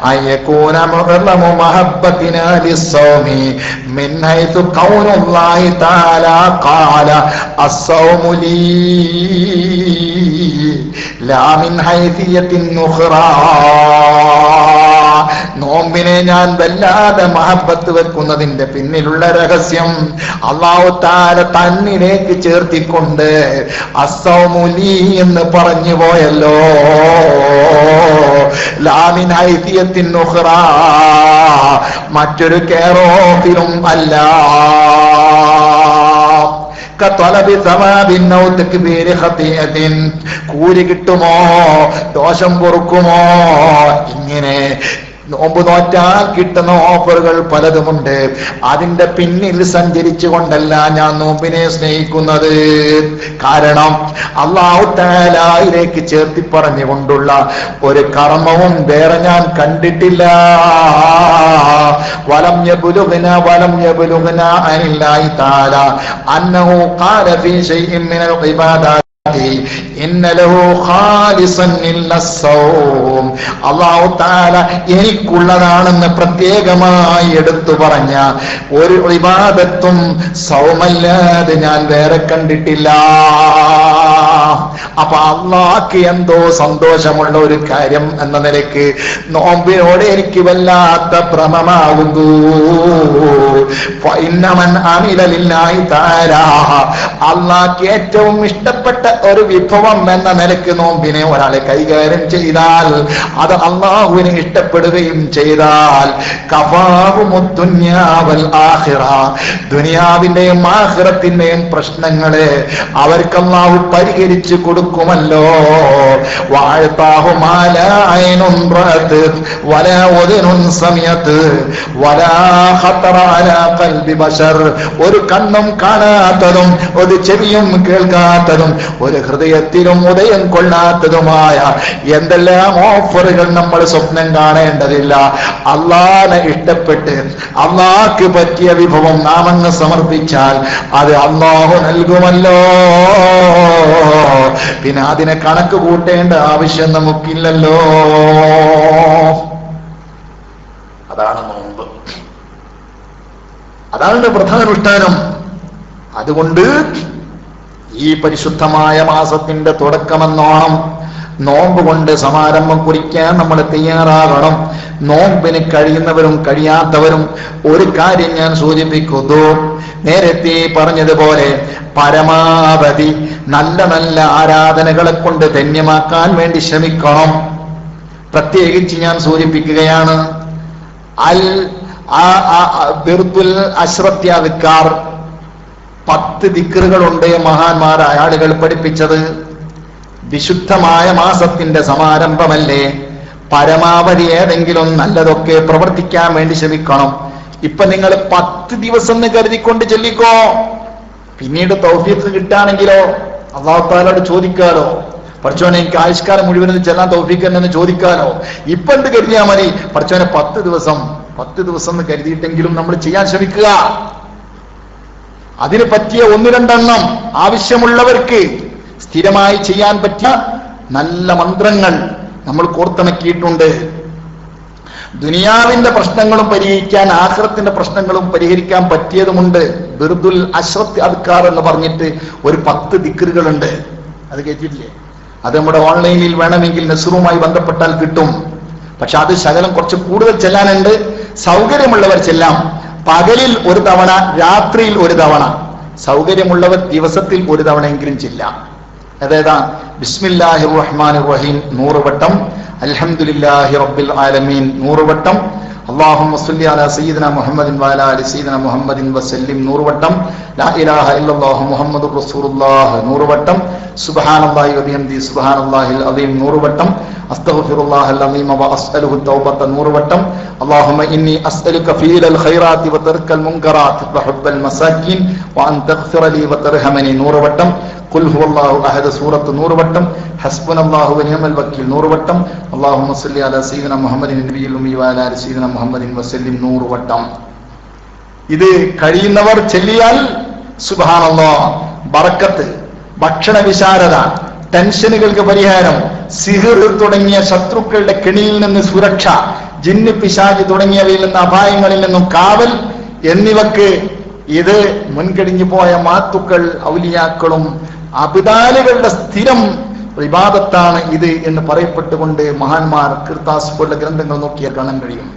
അയകൂന മുഅ്ലമു മഹബ്ബതിനാ ലിസ്സൗമി മിൻ ഹൈതു ഖൗലുല്ലാഹി തആല ഖാല അസ്സൗമു ലീ ലാ മിൻ ഹൈസിയത്തിൻ ഉഖ്റാ. നോമ്പിനെ ഞാൻ വല്ലാതെ മഹബത്ത് വെക്കുന്നതിന്റെ പിന്നിലുള്ള രഹസ്യം അല്ലാഹു തആല തന്നിലേക്ക് ചേർത്തിക്കൊണ്ട് അസ്സൗമു ലീ എന്ന് പറഞ്ഞു പോയല്ലോ. ലാ മിൻ ഹൈസിയത്തിൻ ഉഖ്റാ, മറ്റൊരു കെയറോഫിലും അല്ല. കൂലി കിട്ടുമോ, ദോഷം പൊറുക്കുമോ, ഇങ്ങനെ നോമ്പ് നോറ്റാൽ കിട്ടുന്ന ഓഫറുകൾ പലതുമുണ്ട്. അതിന്റെ പിന്നിൽ സഞ്ചരിച്ചു കൊണ്ടല്ല ഞാൻ നോമ്പിനെ സ്നേഹിക്കുന്നത്. കാരണം അല്ലാഹു തആലയിലേക്ക് ചേർത്തി പറഞ്ഞുകൊണ്ടുള്ള ഒരു കർമ്മവും വേറെ ഞാൻ കണ്ടിട്ടില്ല. വലം യബ്ലുഗ്ന അനില്ലാഹി തആല അന്നഹു ഖാല ഫീ ശൈഇൻ മിനൽ ഇബാദാത്ത് അല്ലാഹു തആല എനിക്കുള്ളതാണെന്ന് പ്രത്യേകമായി എടുത്തു പറഞ്ഞ ഒരു ഇബാദത്തും സൗമല്ലാതെ ഞാൻ വേറെ കണ്ടിട്ടില്ല. അപ്പൊ അള്ളാഹ്ക്ക് എന്തോ സന്തോഷമുള്ള ഒരു കാര്യം എന്ന നിലയ്ക്ക് നോമ്പിനോട് എനിക്ക് വല്ലാത്ത ഭ്രമമാകുന്നു. അള്ളാഹ്ക്ക് ഏറ്റവും ഇഷ്ടപ്പെട്ട ഒരു വിഭവം എന്ന നിലയ്ക്ക് നോമ്പിനെ ഒരാളെ കൈകാര്യം ചെയ്താൽ, അത് അള്ളാഹുവിനെ ഇഷ്ടപ്പെടുകയും ചെയ്താൽ, ദുനിയാവിന്റെയും ആഖിറത്തിന്റെയും പ്രശ്നങ്ങളെ അവർക്ക് അള്ളാഹു പരിഹരിച്ചു കൊടുക്കുമല്ലോ. ഒരു കണ്ണും കാണാത്തതും ഒരു ചെവിയും കേൾക്കാത്തതും ഒരു ഹൃദയത്തിലും ഉദയം കൊള്ളാത്തതുമായ എന്തെല്ലാം ഓഫറുകൾ നമ്മൾ സ്വപ്നം കാണേണ്ടതില്ല. അള്ളാഹനെ ഇഷ്ടപ്പെട്ട് അള്ളാഹ്ക്ക് പറ്റിയ വിഭവം നാം അങ്ങ് സമർപ്പിച്ചാൽ അത് അള്ളാഹു നൽകുമല്ലോ. പിന്നെ അതിനെ കണക്ക് കൂട്ടേണ്ട ആവശ്യം നമുക്കില്ലല്ലോ. അതാണ് നോമ്പ്, അതാണ് പ്രധാനുഷ്ഠാനം. അതുകൊണ്ട് ഈ പരിശുദ്ധമായ മാസത്തിന്റെ തുടക്കമെന്നോണം നോമ്പ് കൊണ്ട് സമാരംഭം കുറിക്കാൻ നമ്മൾ തയ്യാറാകണം. നോമ്പിന് കഴിയുന്നവരും കഴിയാത്തവരും ഒരു കാര്യം ഞാൻ സൂചിപ്പിക്കുന്നു. നേരത്തെ പറഞ്ഞതുപോലെ പരമാവധി നല്ല നല്ല ആരാധനകളെ കൊണ്ട് ധന്യമാക്കാൻ വേണ്ടി ശ്രമിക്കണം. പ്രത്യേകിച്ച് ഞാൻ സൂചിപ്പിക്കുകയാണ് ബിർദുൽ അശ്റത്തി അദ്കാർ, 10 ദിക്റുകളുണ്ട് മഹാന്മാരായ ആളുകൾ പഠിപ്പിച്ചത്. വിശുദ്ധമായ മാസത്തിന്റെ സമാരംഭമല്ലേ, പരമാവധി ഏതെങ്കിലും നല്ലതൊക്കെ പ്രവർത്തിക്കാൻ വേണ്ടി ശ്രമിക്കണം. ഇപ്പൊ നിങ്ങൾ 10 ദിവസം എന്ന് കരുതിക്കൊണ്ട് ചൊല്ലിക്കോ. പിന്നീട് തൗഫീഖ് കിട്ടാണെങ്കിലോ അല്ലാഹു തആലയോട് ചോദിക്കാലോ, പഠിച്ചോനെ എനിക്ക് ആയുഷ്കാലം മുഴുവനും ചെല്ലാൻ തൗഫീഖ് എന്ന് ചോദിക്കാലോ. ഇപ്പൊ എന്ത് കരുതിയാ മതി, പഠിച്ചോനെ 10 ദിവസം എന്ന് കരുതിയിട്ടെങ്കിലും നമ്മൾ ചെയ്യാൻ ശ്രമിക്കുക. അതിന് പറ്റിയ 1-2 എണ്ണം ആവശ്യമുള്ളവർക്ക് സ്ഥിരമായി ചെയ്യാൻ പറ്റിയ നല്ല മന്ത്രങ്ങൾ നമ്മൾ കോർത്തിണക്കിയിട്ടുണ്ട്. ദുനിയാവിന്റെ പ്രശ്നങ്ങളും പരിഹരിക്കാൻ, ആഖിറത്തിന്റെ പ്രശ്നങ്ങളും പരിഹരിക്കാൻ പറ്റിയതുമുണ്ട്. ബിർദുൽ അശ്റത്തി അദ്കാർ എന്ന് പറഞ്ഞിട്ട് ഒരു 10 ദിക്റുകളുണ്ട്. അത് കേട്ടിട്ടില്ലേ? അത് നമ്മുടെ ഓൺലൈനിൽ വേണമെങ്കിൽ നസ്റുമായി ബന്ധപ്പെട്ടാൽ കിട്ടും. പക്ഷെ അത് ശകലം കുറച്ച് കൂടുതൽ ചെല്ലാനുണ്ട്. സൗകര്യമുള്ളവർ ചെല്ലാം. പകലിൽ 1 തവണ, രാത്രിയിൽ 1 തവണ. സൗകര്യമുള്ളവർ ദിവസത്തിൽ 1 തവണയെങ്കിലും ചെല്ലാം. അതേതാ? ബിസ്മില്ലാഹിർ റഹ്മാനിർ റഹീം 100 വട്ടം, അൽഹംദുലില്ലാഹി റബ്ബിൽ ആലമീൻ 100 വട്ടം, അല്ലാഹുമ്മ സ്വല്ലി അലാ സയ്യിദിനാ മുഹമ്മദിൻ വഅലാ ആലി സയ്യിദിനാ മുഹമ്മദിൻ വസല്ലിം 100 വട്ടം. ലാ ഇലാഹ ഇല്ലല്ലാഹു മുഹമ്മദുർ റസൂലുള്ളാഹ് 100 വട്ടം. സുബ്ഹാനല്ലാഹി വബിഹംദിഹി സുബ്ഹാനല്ലാഹിൽ അദീം 100 വട്ടം. അസ്തഗ്ഫിറുല്ലാഹൽ അലീം വഅസ്അലുഹു തൗബത 100 വട്ടം. അല്ലാഹുമ്മ ഇന്നി അസ്അലുക ഫീലൽ ഖൈറാത്തി വതർക്കൽ മുൻകറാത്ത് വഹുബ്ബൽ മസാകീൻ വഅൻ തഗ്ഫിറ ലീ വതർഹമനി 100 വട്ടം. ഖുൽ ഹുവല്ലാഹു അഹദ് സൂറത്ത് 100 വട്ടം. ഹസ്ബുനല്ലാഹു വനിഅമൽ വക്കീൽ 100 വട്ടം. അല്ലാഹുമ്മ സ്വല്ലി അലാ സയ്യിദിനാ മുഹമ്മദിൻ നബിയിൽ ഉമ്മി വഅലാ ആലി സയ്യിദിനാ മുഹമ്മദിൻ വസല്ലിം 100 വട്ടം. ഇത് കഴിയുന്നവർ ചൊല്ലിയാൽ സുബ്ഹാനല്ലാഹ് ബറക്കത്ത്, ഭക്ഷണ വിശാലത, ടെൻഷനുകൾക്ക് പരിഹാരം, സിഹിർ തുടങ്ങിയ ശത്രുക്കളുടെ കെണിയിൽ നിന്ന് സുരക്ഷ, ജിന്ന് പിശാച് തുടങ്ങിയവയിൽ നിന്ന് അപായങ്ങളിൽ നിന്നും കാവൽ എന്നിവക്ക് ഇത് മുൻകഴിഞ്ഞു പോയ മാത്തുക്കൾ ഔലിയാക്കളും അബ്ദാലുകളുടെ സ്ഥിരം ഇബാദത്താണ് ഇത് എന്ന് പറയപ്പെട്ടുകൊണ്ട് മഹാന്മാർ കിർത്താസ് പോലുള്ള ഗ്രന്ഥങ്ങൾ നോക്കിയാൽ കാണാൻ കഴിയും.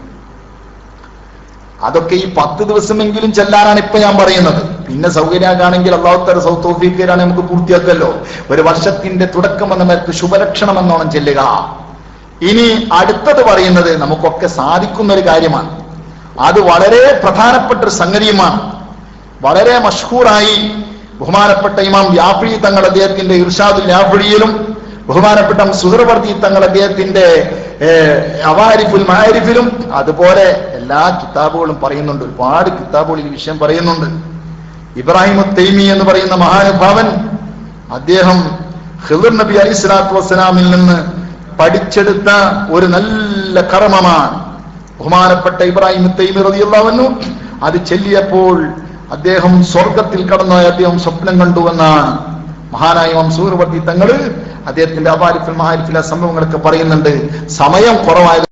അതൊക്കെ ഈ 10 ദിവസമെങ്കിലും ചെല്ലാനാണ് ഇപ്പൊ ഞാൻ പറയുന്നത്. പിന്നെ സൗകര്യമാണെങ്കിൽ അല്ലാഹുത്തആല തൗഫീഖിലാണ് നമുക്ക് പൂർത്തിയാക്കല്ലോ. ഒരു വർഷത്തിന്റെ തുടക്കം എന്ന നിലക്ക് ശുഭലക്ഷണം എന്നോണം ചെല്ലുക. ഇനി അടുത്തത് പറയുന്നത് നമുക്കൊക്കെ സാധിക്കുന്ന ഒരു കാര്യമാണ്. അത് വളരെ പ്രധാനപ്പെട്ട ഒരു സംഗതിയുമാണ്. വളരെ മഷ്ഹൂറായി ബഹുമാനപ്പെട്ട ഇമാം യാഫ്ഇ തങ്ങൾ അദ്ദേഹത്തിന്റെ ഇർഷാദുൽ യാഫ്ഇയിലും ബഹുമാനപ്പെട്ട സുഹ്റവർദി തങ്ങൾ അദ്ദേഹത്തിന്റെ അവാരിഫുൽ മആരിഫിലും അതുപോലെ എല്ലാ കിതാബുകളും പറയുന്നുണ്ട്. ഒരുപാട് കിതാബുകളിൽ ഈ വിഷയം പറയുന്നുണ്ട്. ഇബ്രാഹിം തൈമി എന്ന് പറയുന്ന മഹാനുഭാവൻ അദ്ദേഹം ഖിളിർ നബി അലൈഹിസ്സലാത്തു വസ്സലാമിൽ നിന്ന് പഠിച്ചെടുത്ത ഒരു നല്ല കർമ്മമാണ് ബഹുമാനപ്പെട്ട ഇബ്രാഹിം തൈമി റളിയല്ലാഹു അൻഹു. അത് ചൊല്ലിയപ്പോൾ അദ്ദേഹം സ്വർഗത്തിൽ കടന്നായി അദ്ദേഹം സ്വപ്നം കണ്ടുവെന്നാണ് മഹാനായ ഇമാം സുഹ്റവർദി തങ്ങൾ അദ്ദേഹത്തിന്റെ അവാരിഫുൽ മആരിഫിലെ സംഭവങ്ങളൊക്കെ പറയുന്നുണ്ട്. സമയം കുറവായത്